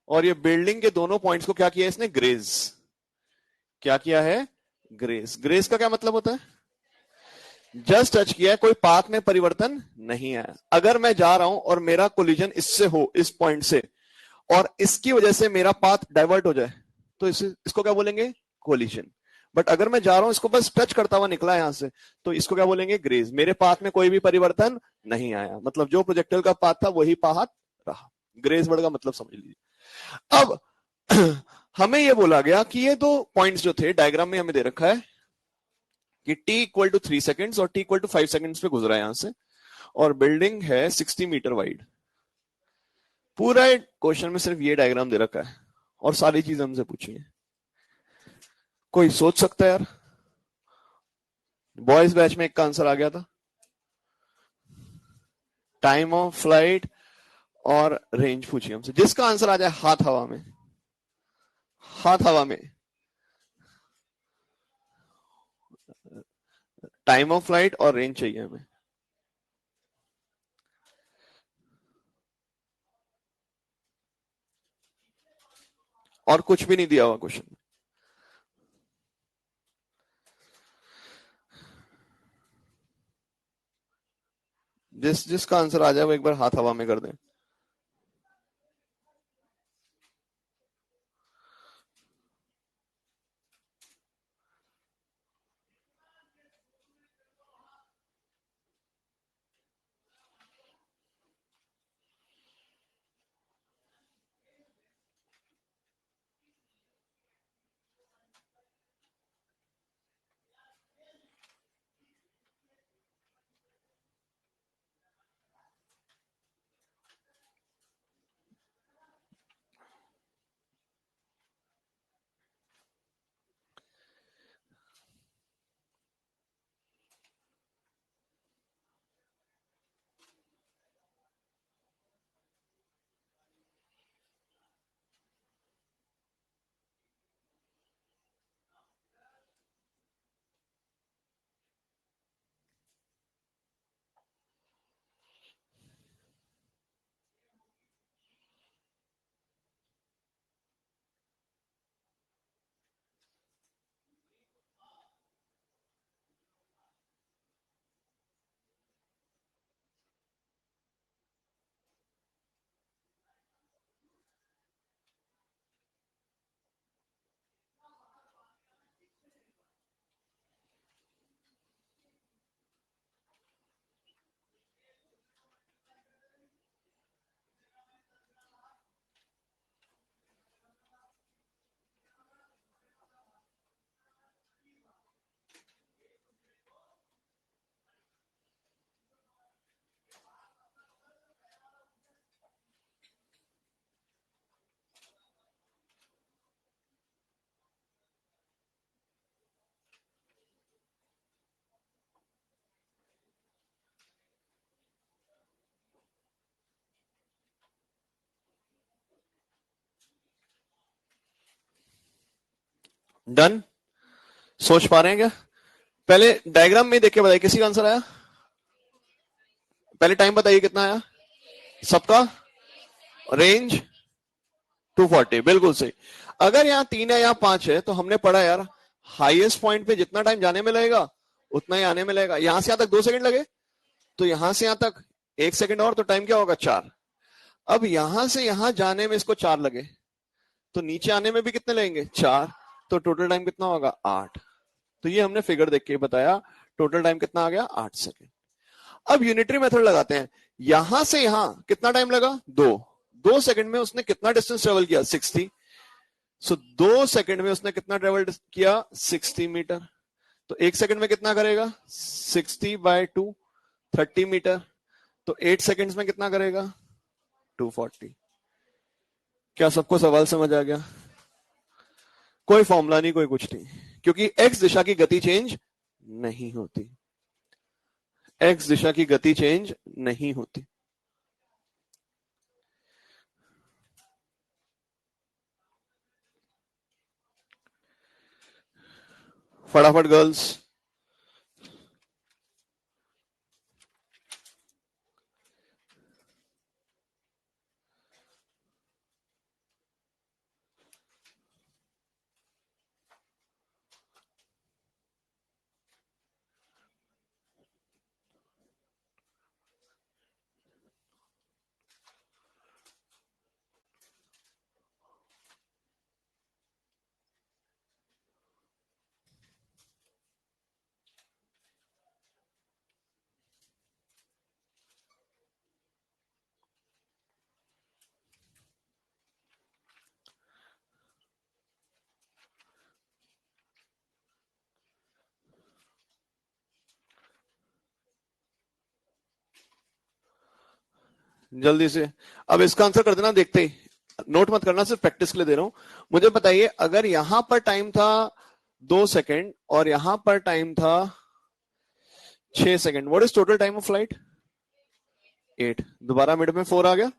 और ये बिल्डिंग के दोनों पॉइंट्स को क्या किया इसने? ग्रेज। क्या किया है? ग्रेज। ग्रेज का क्या मतलब होता है? जस्ट टच किया है, कोई पाथ में परिवर्तन नहीं आया। अगर मैं जा रहा हूं और मेरा कोलिजन इससे हो, इस पॉइंट से, और इसकी वजह से मेरा पाथ डाइवर्ट हो जाए तो इसको क्या बोलेंगे? कोलिजन। बट अगर मैं जा रहा हूं, इसको बस टच करता हुआ निकला यहां से, तो इसको क्या बोलेंगे? ग्रेज। मेरे पाथ में कोई भी परिवर्तन नहीं आया, मतलब जो प्रोजेक्टाइल का पाथ था वही पाथ रहा। ग्रेज वर्ड का मतलब समझ लीजिए। अब हमें ये बोला गया कि ये दो पॉइंट्स जो थे डायग्राम में हमें दे रखा है कि t इक्वल टू 3 सेकेंड्स और t इक्वल टू 5 सेकेंड्स पे गुजरा है यहां से, और बिल्डिंग है 60 मीटर वाइड। पूरा क्वेश्चन में सिर्फ ये डायग्राम दे रखा है और सारी चीज हमसे पूछी है। कोई सोच सकता है यार? बॉयज बैच में एक का आंसर आ गया था, टाइम ऑफ फ्लाइट और रेंज पूछी हमसे। जिसका आंसर आ जाए हाथ हवा में, हाथ हवा में, टाइम ऑफ फ्लाइट और रेंज चाहिए हमें। और कुछ भी नहीं दिया हुआ क्वेश्चन में। जिसका आंसर आ जाए वो एक बार हाथ हवा में कर दें। डन? सोच पा रहे हैं क्या? पहले डायग्राम में देख के बताइए किसी का आंसर आया। पहले टाइम बताइए कितना आया सबका। रेंज 240, बिल्कुल सही। अगर यहाँ 3 है यहाँ 5 है तो हमने पढ़ा यार, हाईएस्ट पॉइंट पे जितना टाइम जाने में लगेगा उतना ही आने में लगेगा। यहां से यहां तक 2 सेकंड लगे तो यहां से यहां तक 1 सेकंड और, तो टाइम क्या होगा 4। अब यहां से यहां जाने में इसको 4 लगे तो नीचे आने में भी कितने लगेंगे 4, तो टोटल टाइम कितना होगा 8। तो ये हमने फिगर देख के बताया, टोटल टाइम कितना आ गया 8 सेकंड। अब यूनिटरी मेथड लगाते हैं। यहां से यहां कितना टाइम लगा 2 सेकंड में उसने कितना डिस्टेंस ट्रेवल किया 60। सो 2 सेकंड में उसने कितना ट्रेवल किया 60 मीटर। तो 1 सेकंड में कितना करेगा 60/2, 30 मीटर। तो 8 सेकंड्स में कितना करेगा 240। क्या सबको सवाल समझ आ गया? कोई फॉर्मूला नहीं, कोई कुछ नहीं, क्योंकि एक्स दिशा की गति चेंज नहीं होती। एक्स दिशा की गति चेंज नहीं होती। फटाफट गर्ल्स। जल्दी से अब इसका आंसर कर देना देखते ही, नोट मत करना, सिर्फ प्रैक्टिस के लिए दे रहा हूं। मुझे बताइए अगर यहां पर टाइम था 2 सेकेंड और यहां पर टाइम था 6 second, what is total time of flight? 8। दोबारा मिड में 4 आ गया,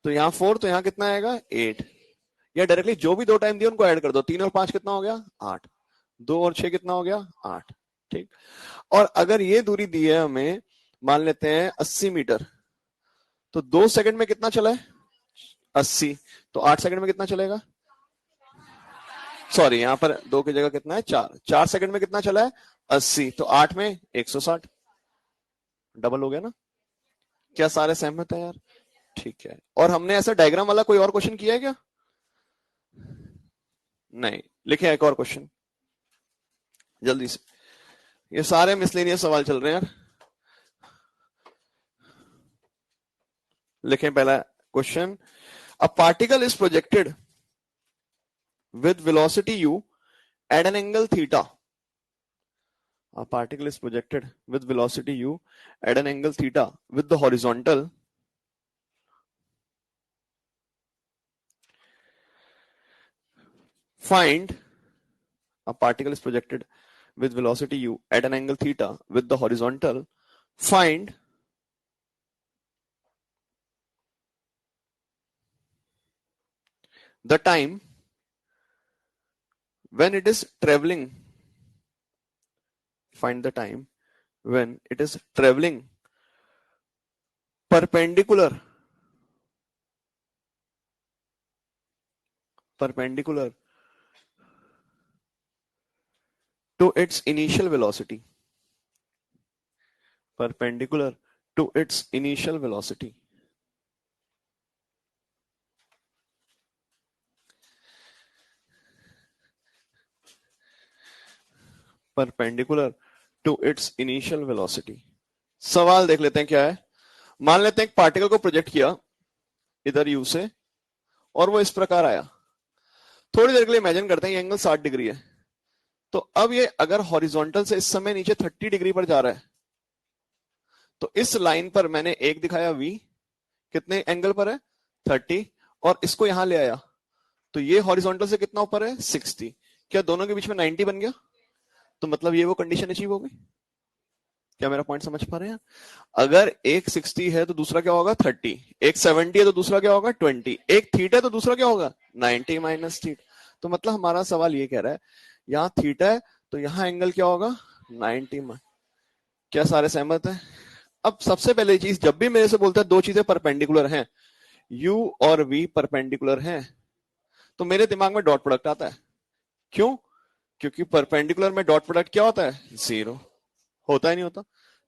तो यहां 4, तो यहां कितना आएगा 8। या डायरेक्टली जो भी 2 टाइम दिए उनको ऐड कर दो, 3 और 5 कितना हो गया 8, 2 और 6 कितना हो गया 8। ठीक। और अगर ये दूरी दी है हमें, मान लेते हैं 80 मीटर, तो 2 सेकंड में कितना चला है 80, तो 8 सेकंड में कितना चलेगा? सॉरी, यहां पर 2 की जगह कितना है 4, 4 सेकंड में कितना चला है 80, तो 8 में 160, डबल हो गया ना? क्या सारे सहमत हैं यार? ठीक है। और हमने ऐसा डायग्राम वाला कोई और क्वेश्चन किया है क्या? नहीं। लिखे एक और क्वेश्चन जल्दी से, ये सारे मिसलेनियस सवाल चल रहे हैं यार। लिखें पहला question, a particle is projected with velocity u at an angle theta. A particle is projected with velocity u at an angle theta with the horizontal find a particle is projected with velocity u at an angle theta with the horizontal find the time when it is traveling, find the time when it is traveling perpendicular to its initial velocity, perpendicular to its initial velocity. Perpendicular to its initial velocity. सवाल देख लेते हैं क्या है। मान लेते हैं एक पार्टिकल को प्रोजेक्ट किया इधर यू से और वो इस प्रकार आया। थोड़ी देर के लिए इमेजिन करते हैं ये एंगल 60 डिग्री है, तो अब ये अगर हॉरिजॉन्टल से इस समय नीचे 30 डिग्री पर जा रहा है, तो इस लाइन पर मैंने एक दिखाया v, कितने एंगल पर है 30, और इसको यहां ले आया, तो ये हॉरिजॉन्टल से कितना ऊपर है 60। क्या दोनों के बीच में 90 बन गया? तो मतलब ये वो कंडीशन अचीव हो गई। क्या मेरा पॉइंट समझ पा रहे हैं? अगर एक 60 है तो दूसरा क्या होगा 30, एक 70 है तो दूसरा क्या होगा 20, एक थीटा है तो दूसरा क्या होगा 90 माइनस थीटा। तो मतलब हमारा सवाल ये कह रहा है यहाँ थीटा है तो यहाँ एंगल क्या होगा 90। क्या सारे सहमत हैं? अब सबसे पहले चीज, जब भी मेरे से बोलता है दो चीजें परपेंडिकुलर हैं, u और v परपेंडिकुलर हैं, तो मेरे दिमाग में डॉट प्रोडक्ट आता है। क्यों? क्योंकि परपेंडिकुलर में डॉट प्रोडक्ट क्या होता है 0 होता ही नहीं होता।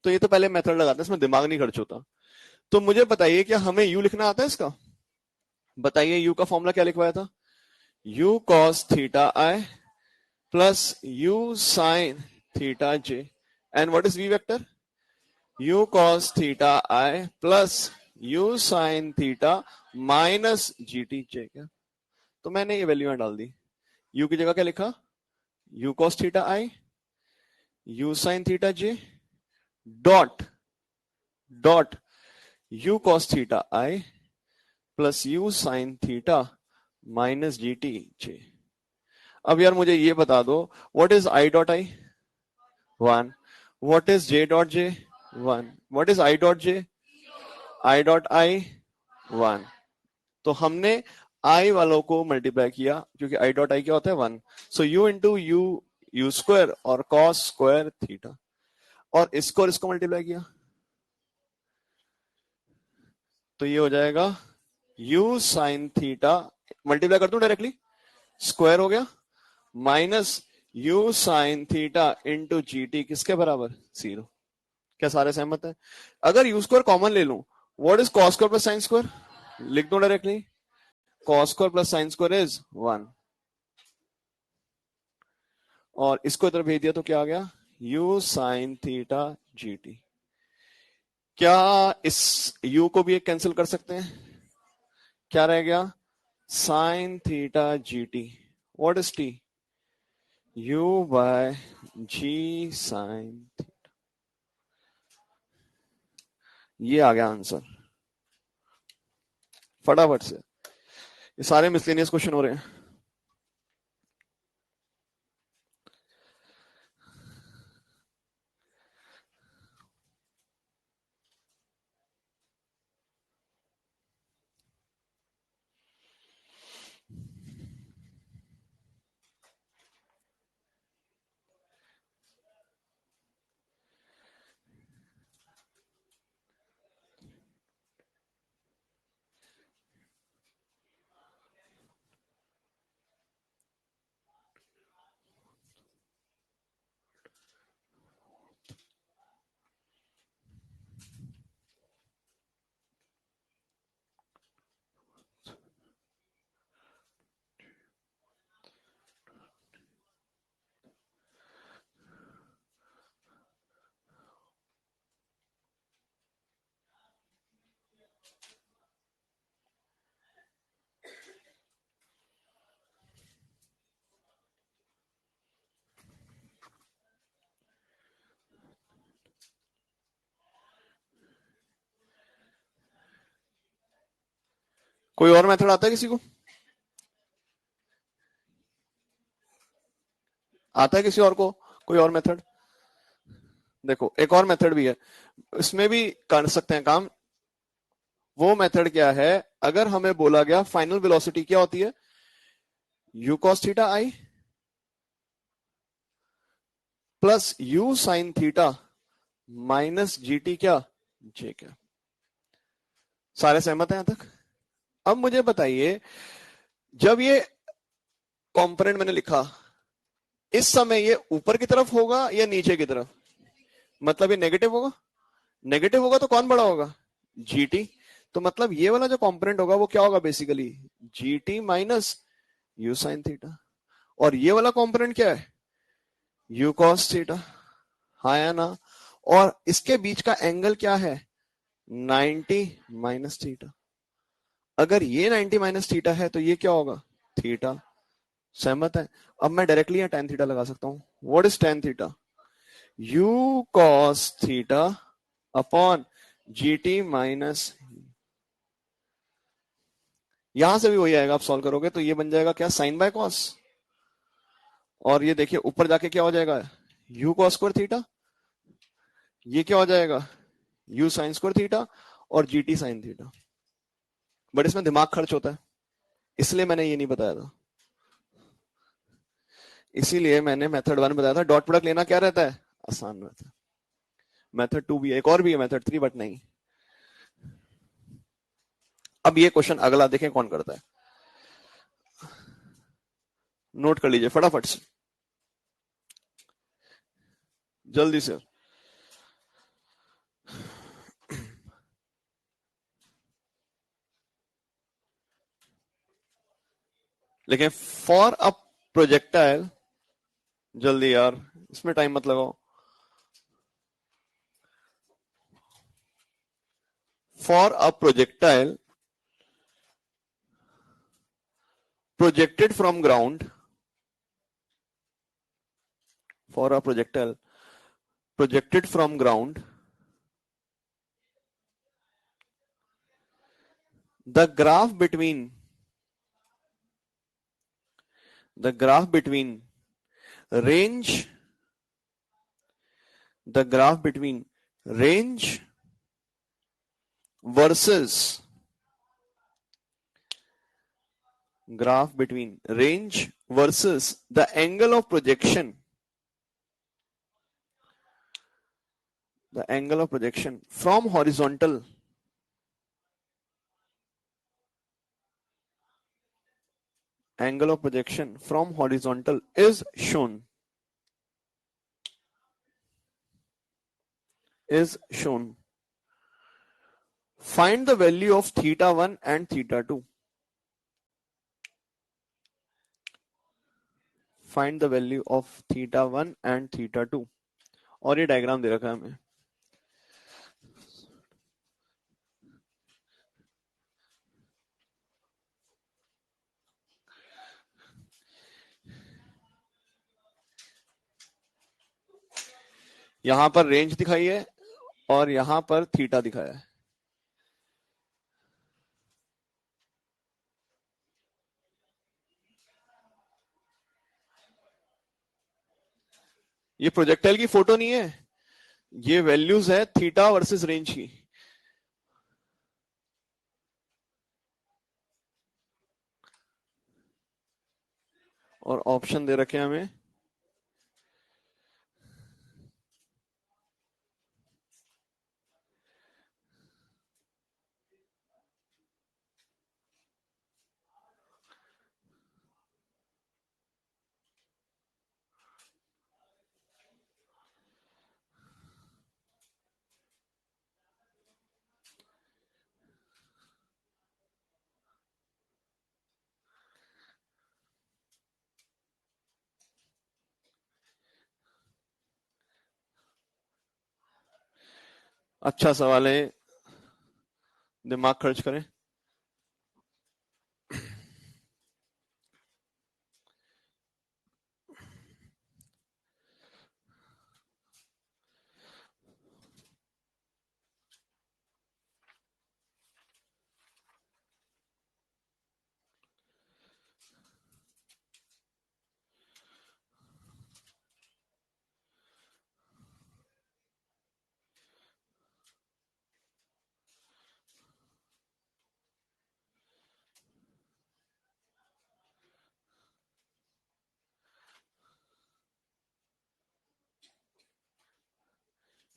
तो ये तो पहले मेथड लगाते हैं, इसमें दिमाग नहीं खर्च होता। तो मुझे बताइए क्या हमें u लिखना आता है इसका? बताइए u का फॉर्मूला क्या लिखवाया था? u cos theta i plus u sin theta j, and what is v vector? u cos theta i plus u sin theta minus gt j। क्या? तो मैंने ये वैल्यू डाल दी। u की जगह क्या लिखा? u cos theta i, u sin theta j, dot dot u cos theta i plus u sin theta minus gt j। अब यार मुझे ये बता दो, what is i dot i 1, what is j dot j 1, what is i dot j, i dot i 1। तो हमने i वालों को मल्टीप्लाई किया क्योंकि i डॉट i क्या होता है 1, सो u into you you square और cos स्क्वायर थीटा, और इसको मल्टीप्लाई किया तो ये हो जाएगा u sin थीटा, मल्टीप्लाई कर दूं डायरेक्टली, स्क्वायर हो गया, minus u sin theta into G T, किसके बराबर 0। क्या सारे सहमत है? अगर u स्क्वायर कॉमन ले लूं, what is cos square plus sine square, लिख दो directly, cos square plus sine square is 1, और इसको इधर भेज दिया तो क्या आ गया u sin theta G T. क्या इस u को भी एक कैंसिल कर सकते हैं? क्या रह गया sin theta G T, what is t, u by g sin theta. ये आ गया आंसर। फटाफट से, ये सारे मिसलेनियस क्वेश्चन हो रहे हैं। कोई और मेथड आता है किसी को? आता है किसी और को कोई और मेथड? देखो एक और मेथड भी है, इसमें भी कर सकते हैं काम। वो मेथड क्या है, अगर हमें बोला गया फाइनल वेलोसिटी क्या होती है, u cos theta I plus u sine theta minus gt क्या, j क्या। सारे सहमत हैं यहां तक? अब मुझे बताइए, जब ये कंपोनेंट मैंने लिखा, इस समय ये ऊपर की तरफ होगा या नीचे की तरफ? मतलब ये नेगेटिव होगा। नेगेटिव होगा तो कौन बड़ा होगा, gt। तो मतलब ये वाला जो कंपोनेंट होगा वो क्या होगा basically, gt minus u sine theta. और ये वाला कंपोनेंट क्या है, u cos थीटा। हाँ या ना? और इसके बीच का एंगल क्या है, 90 माइनस थीटा। अगर ये 90 माइनस थीटा है तो ये क्या होगा, थीटा। सहमत है? अब मैं डायरेक्टली यहाँ tan थीटा लगा सकता हूं। What is tan theta, u cos theta upon gt minus, यहां से भी वही आएगा, आप सॉल्व करोगे तो ये बन जाएगा क्या, साइन बाय कॉस। और ये देखिए ऊपर जाके क्या हो जाएगा, u cos स्क्वायर थीटा। ये क्या हो जाएगा, u साइन स्क्वायर थीटा और gt साइन थीटा। बट इसमें दिमाग खर्च होता है, इसलिए मैंने ये नहीं बताया था। इसीलिए मैंने मेथड 1 बताया था। डॉट प्रोडक्ट लेना क्या रहता है, आसान रहता है। मेथड 2 भी है, एक और भी है मेथड 3, बट नहीं। अब ये क्वेश्चन अगला देखें कौन करता है, नोट कर लीजिए फटाफट से, जल्दी से। लेकिन फॉर अ प्रोजेक्टाइल, जल्दी यार, इसमें टाइम मत लगाओ। For a projectile projected from ground, for a projectile projected from ground, the graph between range, the graph between range versus the angle of projection, from horizontal, angle of projection from horizontal is shown. Find the value of theta 1 and theta 2. Find the value of theta 1 and theta 2. और ये डायग्राम दे रखा है हमें। यहां पर रेंज दिखाई है और यहां पर थीटा दिखाया है। ये प्रोजेक्टाइल की फोटो नहीं है, ये वैल्यूज है थीटा वर्सेस रेंज की। और ऑप्शन दे रखे हैं हमें, अच्छा सवाल है, दिमाग खर्च करें।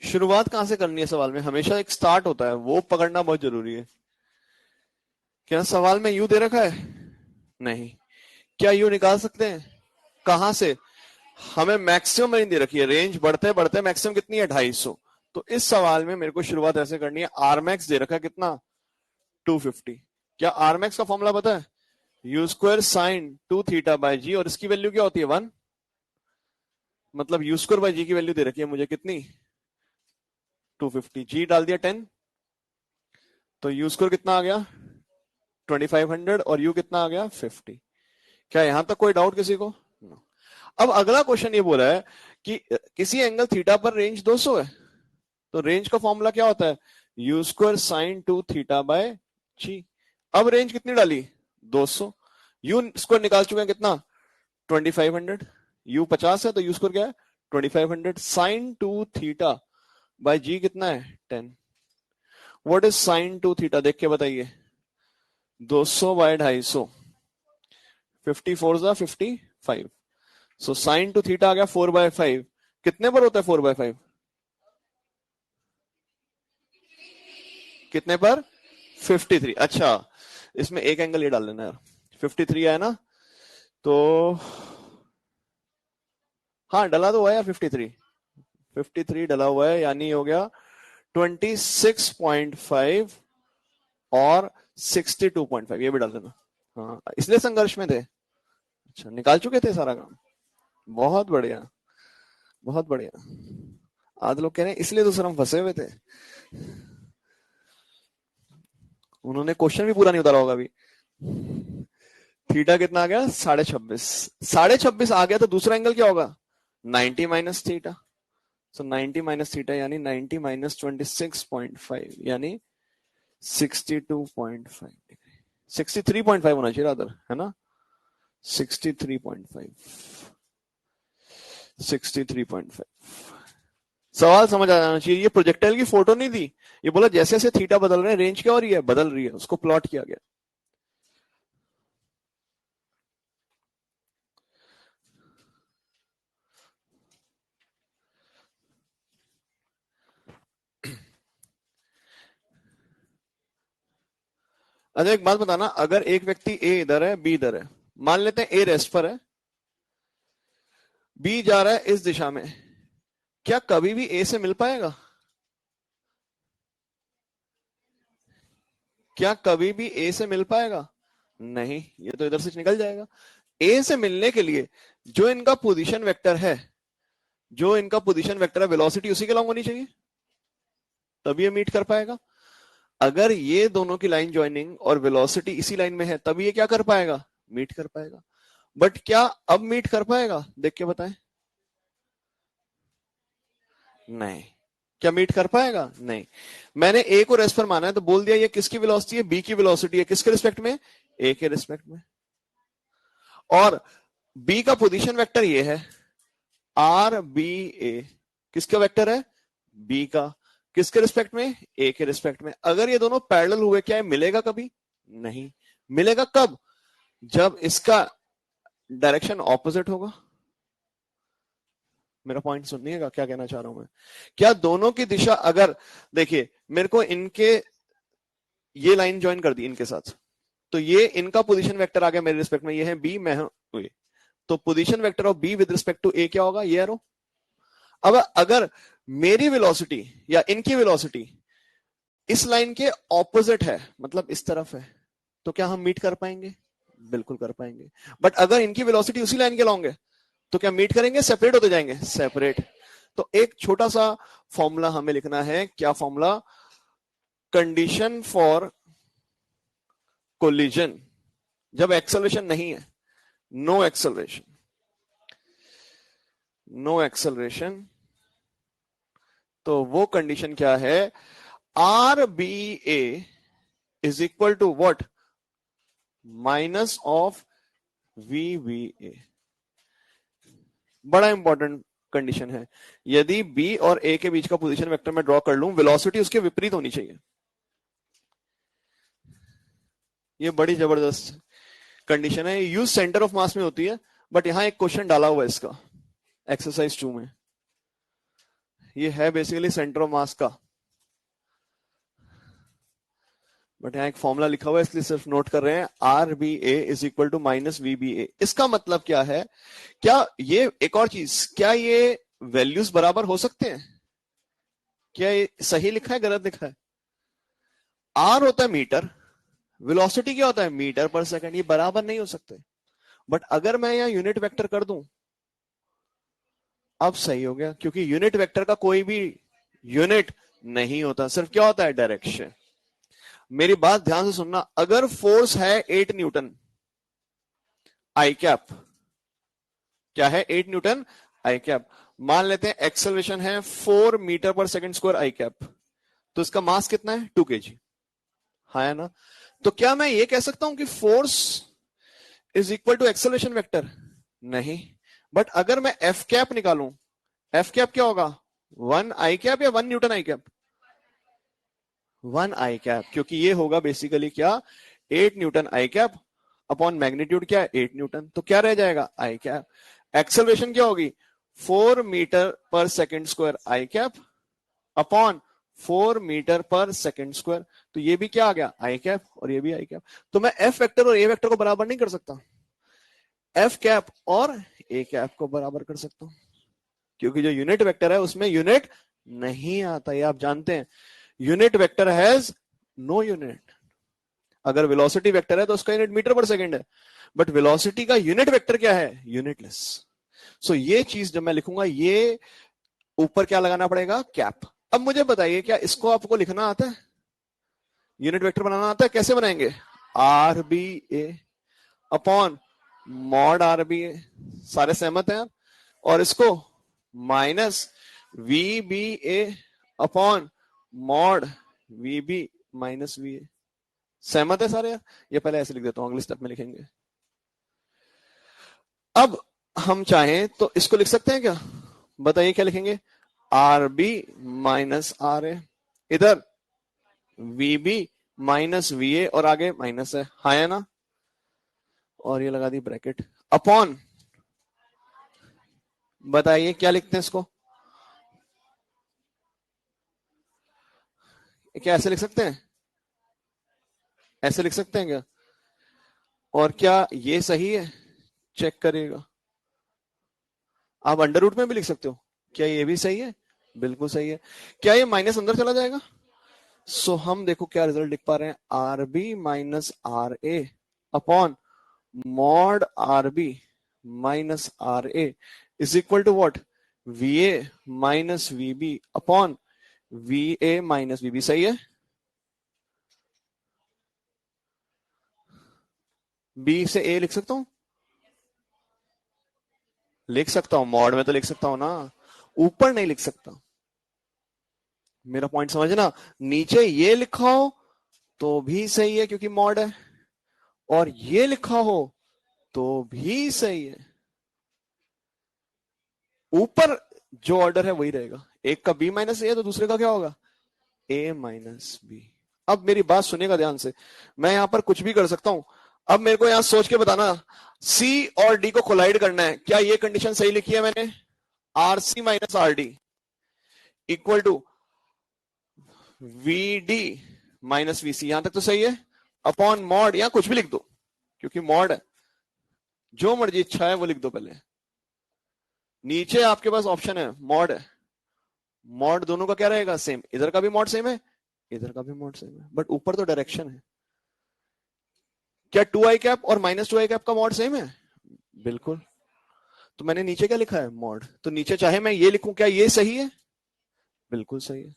शुरुआत कहां से करनी है सवाल में? हमेशा एक स्टार्ट होता है, वो पकड़ना बहुत जरूरी है। क्या सवाल में यू दे रखा है? नहीं। क्या यू निकाल सकते हैं? कहां से? हमें मैक्सिमम रेंज दे रखी है, रेंज बढ़ते बढ़ते मैक्सिमम कितनी है? 250। तो इस सवाल में मेरे को शुरुआत ऐसे करनी है, आर मैक्स दे रखा है कितना? 250। क्या आर मैक्स का फॉर्मूला पता है? U square sine 2 theta by G, और इसकी वैल्यू क्या होती है? 1। मतलब यू स्क्वायर बाय जी की वैल्यू दे रखी है मुझे कितनी? 250। जी डाल दिया 10, तो यू स्क्वायर कितना आ गया? 2500, और यू कितना आ गया? 50। क्या यहां तक कोई डाउट किसी को? No. अब अगला क्वेश्चन ये बोला है कि किसी एंगल थीटा पर रेंज 200 है, तो रेंज का फॉर्मूला क्या होता है? U square sine 2 theta by G. अब रेंज कितनी डाली? 200। यू स्क्वायर निकाल चुके हैं कितना? 2500। यू 50 है, तो यू स्क्वायर क्या है? 2500। साइन 2 थीटा बाय जी कितना है? 10। What is sine 2 theta? देख के बताइए। 200 बाय 250, 54 जा 55। सो साइन 2 थीटा आ गया 4/5। कितने पर होता है 4/5? कितने पर? 53। अच्छा, इसमें एक एंगल ये डाल देना यार। 53 है ना, तो हाँ डला तो हुआ है यार 53। 53 डला हुआ है, यानी हो गया 26.5 और 62.5, ये भी डाल देना। हाँ, इसलिए संघर्ष में थे। अच्छा, निकाल चुके थे सारा काम। बहुत बढ़िया, बहुत बढ़िया। आज लोग कह रहे हैं इसलिए तो सर हम फंसे हुए थे। उन्होंने क्वेश्चन भी पूरा नहीं उतारा होगा अभी। थीटा कितना आ गया? 26.5। 26.5 आ गया तो दूसरा एंगल क्या होगा? 90 माइनस थीटा। सो 90 माइनस थीटा यानी 90 माइनस 26.5 यानी 62.5 डिग्री। 63.5 होना चाहिए अदर, है ना? 63.5। 63.5। सवाल समझ आ जाना चाहिए। ये प्रोजेक्टाइल की फोटो नहीं दी, ये बोला जैसे जैसे थीटा बदल रहे हैं रेंज क्या हो रही है? बदल रही है, उसको प्लॉट किया गया। अच्छा एक बात बताना, अगर एक व्यक्ति ए इधर है बी इधर है, मान लेते हैं ए रेस्ट पर है, बी जा रहा है इस दिशा में, क्या कभी भी ए से मिल पाएगा? क्या कभी भी ए से मिल पाएगा? नहीं, ये तो इधर से निकल जाएगा। ए से मिलने के लिए जो इनका पोजीशन वेक्टर है, जो इनका पोजीशन वेक्टर है, वेलोसिटी उसी के लॉन्ग होनी चाहिए, तभी ये मीट कर पाएगा। अगर ये दोनों की लाइन ज्वाइनिंग और वेलोसिटी इसी लाइन में है, तभी ये क्या कर पाएगा? मीट कर पाएगा। बट क्या अब मीट कर पाएगा? देख के बताएं। नहीं। क्या मीट कर पाएगा? नहीं। मैंने ए को रेस्ट पर माना है, तो बोल दिया ये किसकी वेलोसिटी है? बी की वेलोसिटी है। किसके रिस्पेक्ट में? ए के रिस्पेक्ट में। और बी का पोजीशन वेक्टर ये है, आर बी ए किसका वेक्टर है? बी का। किसके रिस्पेक्ट में? ए के रिस्पेक्ट में। अगर ये दोनों पैरेलल हुए, क्या ये मिलेगा कभी? नहीं मिलेगा। कब? जब इसका डायरेक्शन ऑपोजिट होगा। मेरा पॉइंट सुनिएगा क्या कहना चाह रहा हूं मैं। क्या दोनों की दिशा, अगर देखिए मेरे को इनके ये लाइन ज्वाइन कर दी इनके साथ, तो ये इनका पोजीशन वेक्टर आ गया मेरे रिस्पेक्ट में, ये है बी, मैं हूं ए, तो position vector of B with respect to A क्या होगा? ये एरो। अब अगर मेरी वेलोसिटी या इनकी वेलोसिटी इस लाइन के ऑपोजिट है, मतलब इस तरफ है, तो क्या हम मीट कर पाएंगे? बिल्कुल कर पाएंगे। बट अगर इनकी वेलोसिटी उसी लाइन के लॉन्ग है, तो क्या मीट करेंगे? सेपरेट होते जाएंगे? सेपरेट। तो एक छोटा सा फॉर्मूला हमें लिखना है। क्या फॉर्मूला? कंडीशन फॉर कोलिजन जब एक्सेलरेशन नहीं है, नो एक्सेलरेशन, नो एक्सेलरेशन, तो वो कंडीशन क्या है? R B A is equal to what? Minus of V B A. बड़ा इंपॉर्टेंट कंडीशन है। यदि बी और ए के बीच का पोजीशन वेक्टर मैं ड्रॉ कर लूं, वेलोसिटी उसके विपरीत होनी चाहिए। ये बड़ी जबरदस्त कंडीशन है। यूज सेंटर ऑफ मास में होती है, बट यहां एक क्वेश्चन डाला हुआ है इसका एक्सरसाइज 2 में। ये है बेसिकली सेंटर ऑफ मास का, बट यहां एक फॉर्मूला लिखा हुआ है, इसलिए सिर्फ नोट कर रहे हैं। R B A is equal to minus V B A. इसका मतलब क्या है? क्या ये एक और चीज, क्या ये वैल्यूज बराबर हो सकते हैं? क्या ये सही लिखा है, गलत लिखा है? आर होता है मीटर, वेलोसिटी क्या होता है? मीटर पर सेकंड। ये बराबर नहीं हो सकते। बट अगर मैं यहां यूनिट वेक्टर कर दूं, अब सही हो गया, क्योंकि यूनिट वेक्टर का कोई भी यूनिट नहीं होता, सिर्फ क्या होता है? डायरेक्शन। मेरी बात ध्यान से सुनना। अगर फोर्स है 8 न्यूटन आई कैप, क्या है? 8 न्यूटन आई कैप। मान लेते हैं एक्सेलरेशन है 4 मीटर पर सेकंड स्क्वायर आई कैप, तो इसका मास कितना है? 2 kg। हाँ है ना? तो क्या मैं ये कह सकता हूं कि force is equal to acceleration vector? नहीं। बट अगर मैं एफ कैप निकालूं, एफ कैप क्या होगा? 1 आई कैप या 1 newton I cap? 1 I cap, क्योंकि ये होगा बेसिकली क्या? 8 newton I cap upon magnitude क्या है? 8 न्यूटन। तो क्या रह जाएगा? आई कैप। एक्सेलरेशन क्या होगी? 4 मीटर पर सेकंड स्क्वायर आई कैप अपॉन 4 मीटर पर सेकंड स्क्वायर। तो ये भी क्या आ गया? आई कैप, और ये भी आई कैप। तो मैं एफ वेक्टर और ए वेक्टर को बराबर नहीं कर सकता, एफ कैप और ए कैप को बराबर कर सकता हूं, क्योंकि जो यूनिट वेक्टर है उसमें यूनिट नहीं आता। ये आप जानते हैं, unit vector has no unit. अगर वेलोसिटी वेक्टर है तो उसका यूनिट मीटर पर सेकंड है, बट वेलोसिटी का यूनिट वेक्टर क्या है? यूनिटलेस। सो ये चीज जब मैं लिखूंगा, ये ऊपर क्या लगाना पड़ेगा? कैप। अब मुझे बताइए, क्या इसको आपको लिखना आता है? यूनिट वेक्टर बनाना आता है? कैसे बनाएंगे? R B A upon mod R B A. सारे सहमत हैं? और इसको minus V B A upon mod V B minus V A. सहमत है सारे यार? ये पहले ऐसे लिख देता हूं, अगले स्टेप में लिखेंगे। अब हम चाहें तो इसको लिख सकते हैं क्या? बताइए क्या लिखेंगे? R B minus R A, इधर V B minus V A, और आगे माइनस है, हाँ है ना? और ये लगा दी ब्रैकेट अपॉन, बताइए क्या लिखते हैं इसको? क्या ऐसे लिख सकते हैं? ऐसे लिख सकते हैं क्या? और क्या ये सही है? चेक करिएगा। आप अंडर रूट में भी लिख सकते हो। क्या ये भी सही है? बिल्कुल सही है। क्या ये माइनस अंदर चला जाएगा? सो हम देखो क्या रिजल्ट लिख पा रहे हैं। R B minus R A upon mod R B minus R A is equal to what? V A minus V B upon V A minus V B. सही है? बी से ए लिख सकता हूं? लिख सकता हूं, मॉड में तो लिख सकता हूं ना, ऊपर नहीं लिख सकता। मेरा पॉइंट समझना। नीचे ये लिखा हो तो भी सही है क्योंकि मॉड है, और ये लिखा हो तो भी सही है। ऊपर जो ऑर्डर है वही रहेगा, एक का बी माइनस ए है तो दूसरे का क्या होगा, ए माइनस बी। अब मेरी बात सुनिएगा ध्यान से, मैं यहां पर कुछ भी कर सकता हूं। अब मेरे को यहां सोच के बताना, सी और डी को कोलाइड करना है, क्या ये कंडीशन सही लिखी है मैंने, R C minus R D equal to V D minus V C, यहां तक तो सही है। अपॉन मॉड, या कुछ भी लिख दो क्योंकि मॉड है, जो मर्जी इच्छा है वो लिख दो पहले। नीचे आपके पास ऑप्शन है मॉड है, मॉड दोनों का क्या रहेगा सेम, इधर का भी मॉड सेम है, इधर का भी मॉड सेम है, बट ऊपर तो डायरेक्शन है। क्या 2i कैप और माइनस 2i कैप का मॉड सेम है, बिल्कुल। तो मैंने नीचे क्या लिखा है मॉड, तो नीचे चाहे मैं ये लिखूं, क्या ये सही है, बिल्कुल सही है।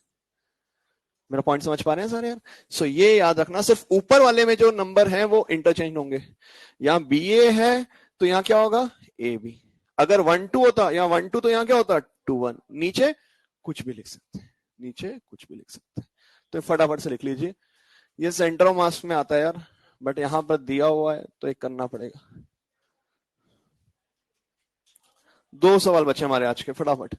मेरा पॉइंट समझ पा रहे हैं सारे यार। सो ये याद रखना, सिर्फ ऊपर वाले में जो नंबर हैं वो इंटरचेंज होंगे। यहां बी ए है तो यहां क्या होगा, ए बी। अगर 1 2 होता, यहाँ 1 2 तो यहाँ क्या होता 2 1। नीचे कुछ भी लिख सकते हैं, नीचे कुछ भी लिख सकते हैं। तो फटाफट से लिख लीजिए, ये सेंटर ऑफ मास में आता है यार, बट यहां पर दिया हुआ है तो एक करना पड़ेगा। 2 सवाल बचे हमारे आज के, फटाफट।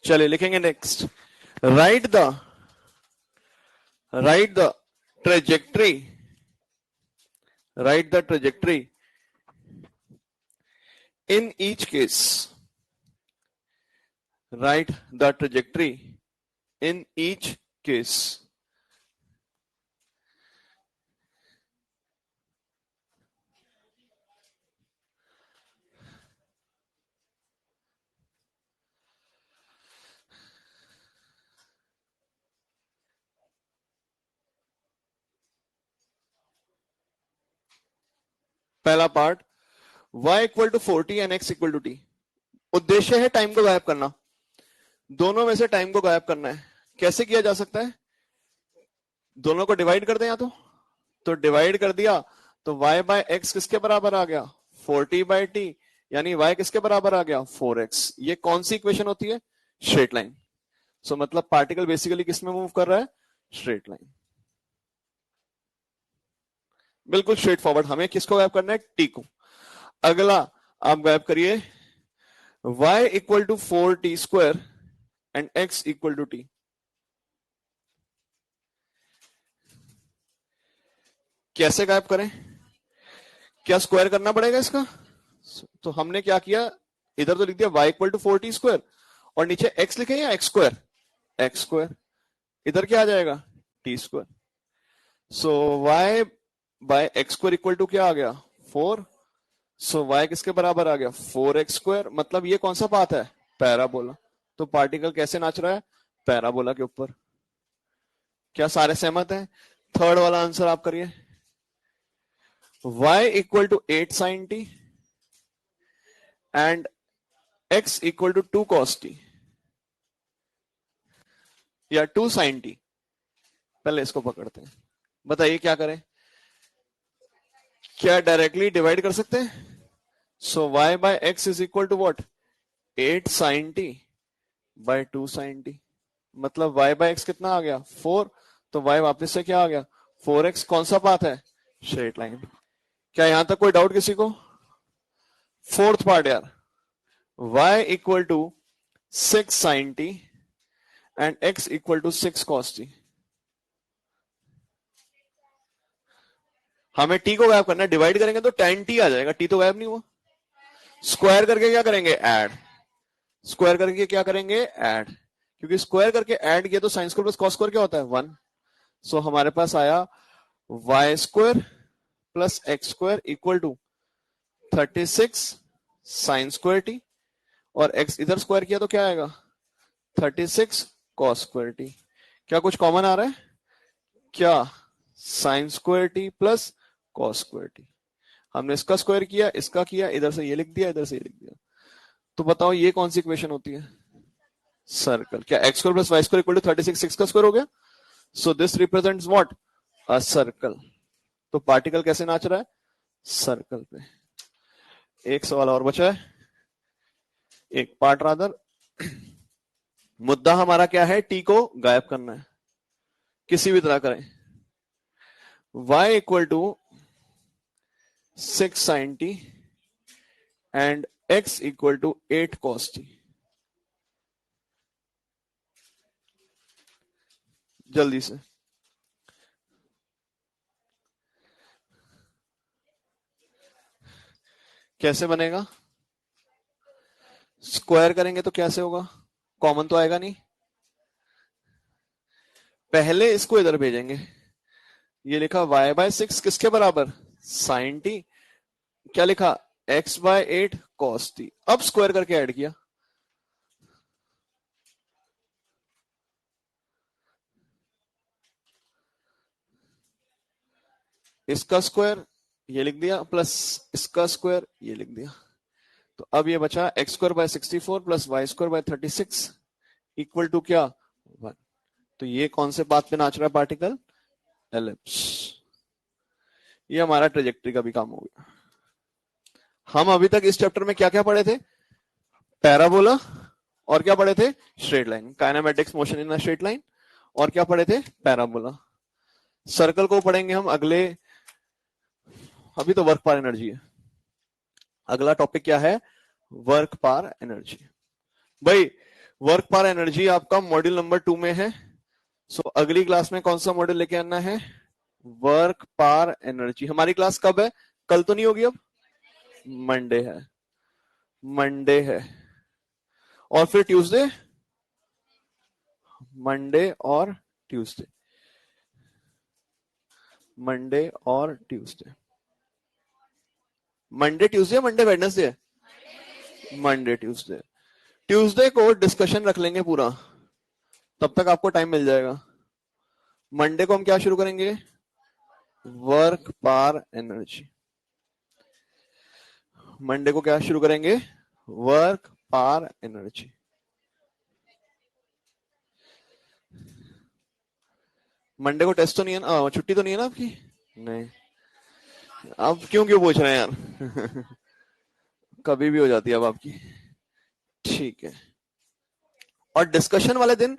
चलिए लिखेंगे next, right the write the trajectory write the trajectory in each case write the trajectory in each case। पहला part, y equal to 40 and x equal to T. उद्देश्य है टाइम को गायब करना, दोनों में से टाइम को गायब करना है। कैसे किया जा सकता है, दोनों को डिवाइड कर दें, या तो डिवाइड कर दिया तो y बाय एक्स किसके बराबर आ गया 40 बाय टी, यानी y किसके बराबर आ गया 4x। ये कौन सी इक्वेशन होती है, स्ट्रेट लाइन। सो मतलब पार्टिकल बेसिकली किस में मूव कर रहा है, स्ट्रेट लाइन। बिल्कुल स्ट्रेट फॉरवर्ड, हमें किसको गायब करना है, टी को। अगला आप गायब करिए y equal to 4t² and x equal to T. कैसे गायब करें, क्या स्क्वायर करना पड़ेगा इसका। तो हमने क्या किया, इधर तो लिख दिया y इक्वल टू 4t² और नीचे x लिखे या x² इधर क्या आ जाएगा t²। So y by x² equal to क्या आ गया 4। सो y किसके बराबर आ गया 4x²। मतलब ये कौन सा पाथ है, पैराबोला। तो पार्टिकल कैसे नाच रहा है, पैराबोला के ऊपर। क्या सारे सहमत हैं, थर्ड वाला आंसर आप करिए, y equal to 8 sin t and x equal to 2 cos t या 2 sin t। पहले इसको पकड़ते हैं, बताइए क्या करें। क्या डायरेक्टली डिवाइड कर सकते हैं? So y by X is equal to what? 8 sin t by 2 sin t। मतलब y बाय एक्स कितना आ गया? 4। तो y वापस से क्या आ गया? 4x। कौन सा पाथ है? Straight line. क्या यहां तक कोई डाउट किसी को? फोर्थ पार्ट यार, y equal to 6 sin t and x equal to 6 cos t। हमें t को गायब करना है, डिवाइड करेंगे तो tan t आ जाएगा, t तो गायब नहीं हुआ। स्क्वायर करके क्या करेंगे? ऐड। स्क्वायर करके क्या करेंगे? ऐड। क्योंकि स्क्वायर करके ऐड किया तो sine square plus cos square क्या होता है? 1। सो हमारे पास आया Y square plus X square equal to 36 sine square T, और एक्स इधर स्क्वायर किया तो क्या आएगा? 36 कॉस स्क्वायर टी। क्या कुछ कॉमन आ रहा है? क्या? Sign square T plus cos square T. हमने इसका स्क्वायर किया, इसका किया, इधर से ये लिख दिया, इधर से ये लिख दिया। तो बताओ ये कौन सी इक्वेशन होती है? सर्कल। क्या X square plus Y square equal to 36 6 का स्क्वायर हो गया? So this represents what? A circle. तो पार्टिकल कैसे नाच रहा है? सर्कल पे। एक सवाल और बचा है, एक पार्ट रादर। मुद्दा हमारा क्या है? टी को गायब करना है, किसी भी तरह करें। y equal to 6 sin t and x equal to 8 cos t। जल्दी से कैसे बनेगा? स्क्वायर करेंगे तो कैसे होगा? कॉमन तो आएगा नहीं। पहले इसको इधर भेजेंगे। ये लिखा y बाय 6 किसके बराबर? sin t। क्या लिखा? x by 8 cos t। अब स्क्वायर करके ऐड किया। इसका स्क्वायर ये लिख दिया, प्लस इसका स्क्वायर ये लिख दिया। तो अब ये बचा x square by 64 plus Y square by 36 equal to क्या? 1। तो ये कौन से पाथ पे नाच रहा है पार्टिकल? एलिप्स। ये हमारा ट्रेजेक्ट्री का भी काम हो गया। हम अभी तक इस चैप्टर में क्या क्या पढ़े थे? पैराबोला, और क्या पढ़े थे? Straight line, kinematics motion in a straight line, और क्या पढ़े थे? पैराबोला। सर्कल को पढ़ेंगे हम अगले, अभी तो वर्क पार एनर्जी है। अगला टॉपिक क्या है? वर्क पार एनर्जी। भाई वर्क पार एनर्जी आपका मॉड्यूल नंबर 2 में है। सो अगली क्लास में कौन सा मॉड्यूल लेके आना है? वर्क पार एनर्जी। हमारी क्लास कब है? कल तो नहीं होगी अब? मंडे है, मंडे है। और फिर ट्यूसडे, मंडे और ट्यूसडे, मंडे और Tuesday. Monday Tuesday, Monday Wednesday, Monday Tuesday. Tuesday को डिस्कशन रख लेंगे पूरा, तब तक आपको टाइम मिल जाएगा। मंडे को हम क्या शुरू करेंगे? वर्क पार एनर्जी। मंडे को क्या शुरू करेंगे? वर्क पार एनर्जी। मंडे को टेस्ट तो नहीं है ना? छुट्टी तो नहीं है ना आपकी? नहीं। अब क्यों क्यों पूछ रहे हैं यार? कभी भी हो जाती है अब आपकी। ठीक है। और डिस्कशन वाले दिन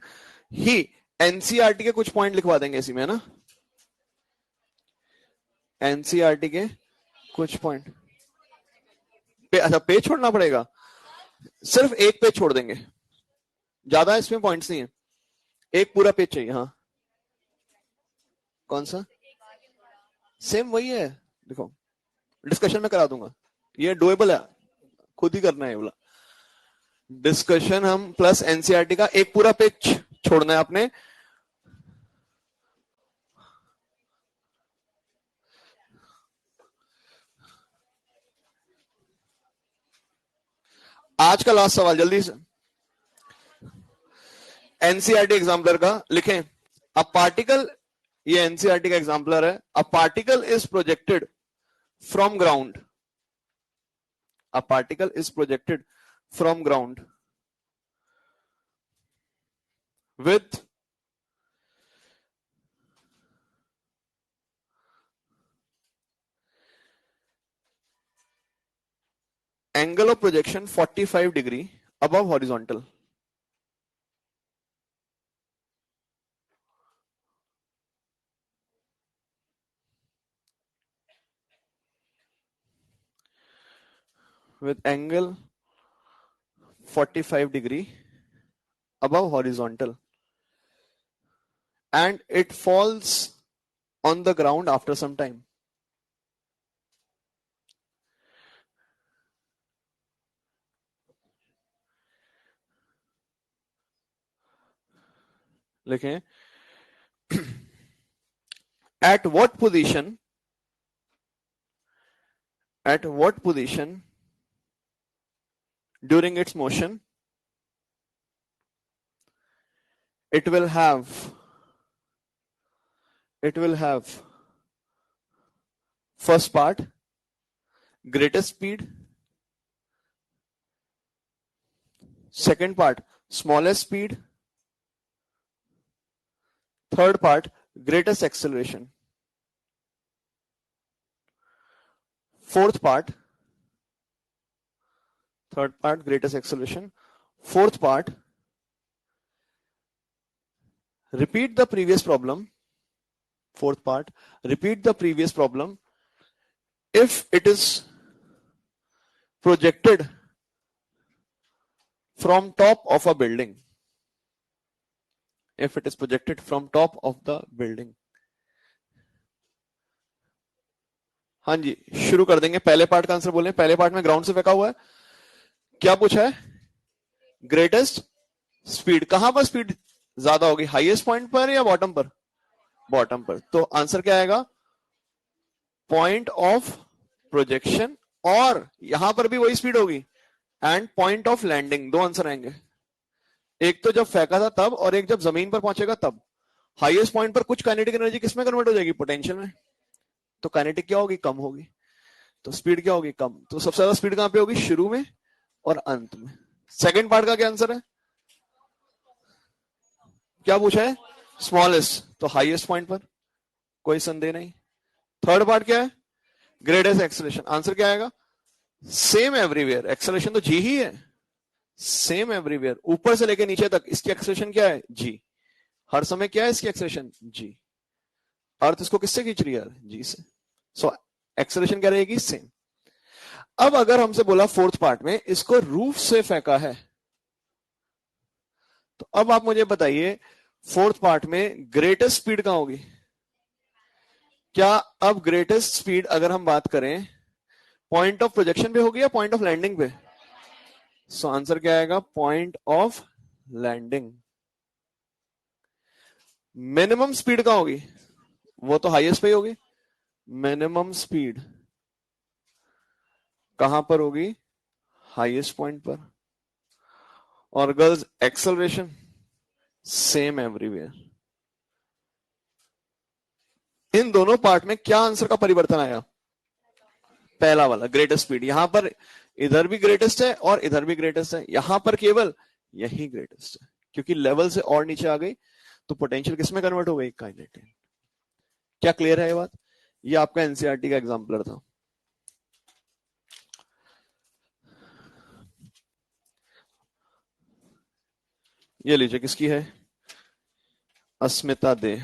ही एनसीईआरटी के कुछ पॉइंट लिखवा देंगे इसी में, है ना? एनसीईआरटी के कुछ पॉइंट अच्छा पेज छोड़ना पड़ेगा? सिर्फ एक पेज छोड़ देंगे, ज्यादा इसमें पॉइंट्स नहीं है, एक पूरा पेज चाहिए। हाँ कौन सा? सेम वही है, देखो डिस्कशन में करा दूंगा, ये डुएबल है, खुद ही करना है बोला। डिस्कशन हम प्लस एनसीईआरटी का एक पूरा पेज छोड़ना है आपने। आज का लास्ट सवाल जल्दी से, एनसीईआरटी एग्जाम्पलर का लिखें। अ पार्टिकल, ये एनसीईआरटी का एग्जाम्पलर है। A particle is projected from ground, a particle is projected from ground with angle of projection 45 degree above horizontal. With angle 45 degree above horizontal, and it falls on the ground after some time. लिखें, at what position during its motion it will have first part greatest speed, second part smallest speed, third part greatest acceleration, fourth part greatest acceleration, fourth part repeat the previous problem, if it is projected from top of a building. If it is projected from top of the building. हाँ जी, शुरू कर देंगे। पहले पार्ट का आंसर बोलें। पहले पार्ट में ग्राउंड से फेंका हुआ है। क्या पूछा है? Greatest speed. कहां पर स्पीड ज्यादा होगी? हाईएस्ट पॉइंट पर या बॉटम पर? बॉटम पर। तो आंसर क्या आएगा? पॉइंट ऑफ प्रोजेक्शन, और यहां पर भी वही स्पीड होगी, एंड पॉइंट ऑफ लैंडिंग। दो आंसर आएंगे, एक तो जब फेंका था तब, और एक जब जमीन पर पहुंचेगा तब। हाईएस्ट पॉइंट पर कुछ काइनेटिक एनर्जी किसमें कन्वर्ट हो जाएगी? पोटेंशियल में। तो काइनेटिक क्या होगी? कम होगी। तो स्पीड क्या होगी? कम। तो सबसे ज्यादा स्पीड कहां पे होगी? शुरू में और अंत में। सेकंड पार्ट का क्या आंसर है? क्या पूछा है? स्मॉलेस्ट। तो हाईएस्ट पॉइंट पर, कोई संदेह नहीं। थर्ड पार्ट क्या है? Greatest acceleration. आंसर क्या आएगा? Same everywhere. एक्सेलरेशन तो जी ही है, सेम एवरीवेयर। ऊपर से लेके नीचे तक इसकी एक्सेलरेशन क्या है? जी। हर समय क्या है इसकी एक्सेलरेशन? जी। अर्थ इसको किससे खींच रही है? जी से। सो एक्सेलरेशन क्या रहेगी? सेम। अब अगर हमसे बोला फोर्थ पार्ट में इसको रूफ से फेंका है, तो अब आप मुझे बताइए फोर्थ पार्ट में ग्रेटेस्ट स्पीड कहां होगी? क्या अब ग्रेटेस्ट स्पीड अगर हम बात करें पॉइंट ऑफ प्रोजेक्शन पे होगी या पॉइंट ऑफ लैंडिंग पे? सो आंसर क्या आएगा? Point of landing. Minimum speed कहां होगी? वो तो हाईएस्ट पे ही होगी। मिनिमम स्पीड कहां पर होगी? हाईएस्ट पॉइंट पर। और गर्ल्स, एक्सेलरेशन सेम एवरीवेयर। इन दोनों पार्ट में क्या आंसर का परिवर्तन आया? पहला वाला, ग्रेटेस्ट स्पीड। यहां पर इधर भी ग्रेटेस्ट है और इधर भी ग्रेटेस्ट है, यहां पर केवल यही ग्रेटेस्ट है, क्योंकि लेवल से और नीचे आ गई तो पोटेंशियल किसमें कन्वर्ट हो गई? काइनेटिक। क्या क्लियर है ये बात? ये आपका एनसीईआरटी का एग्जाम्पलर था। ये लीजिए, किसकी है? अस्मिता दे।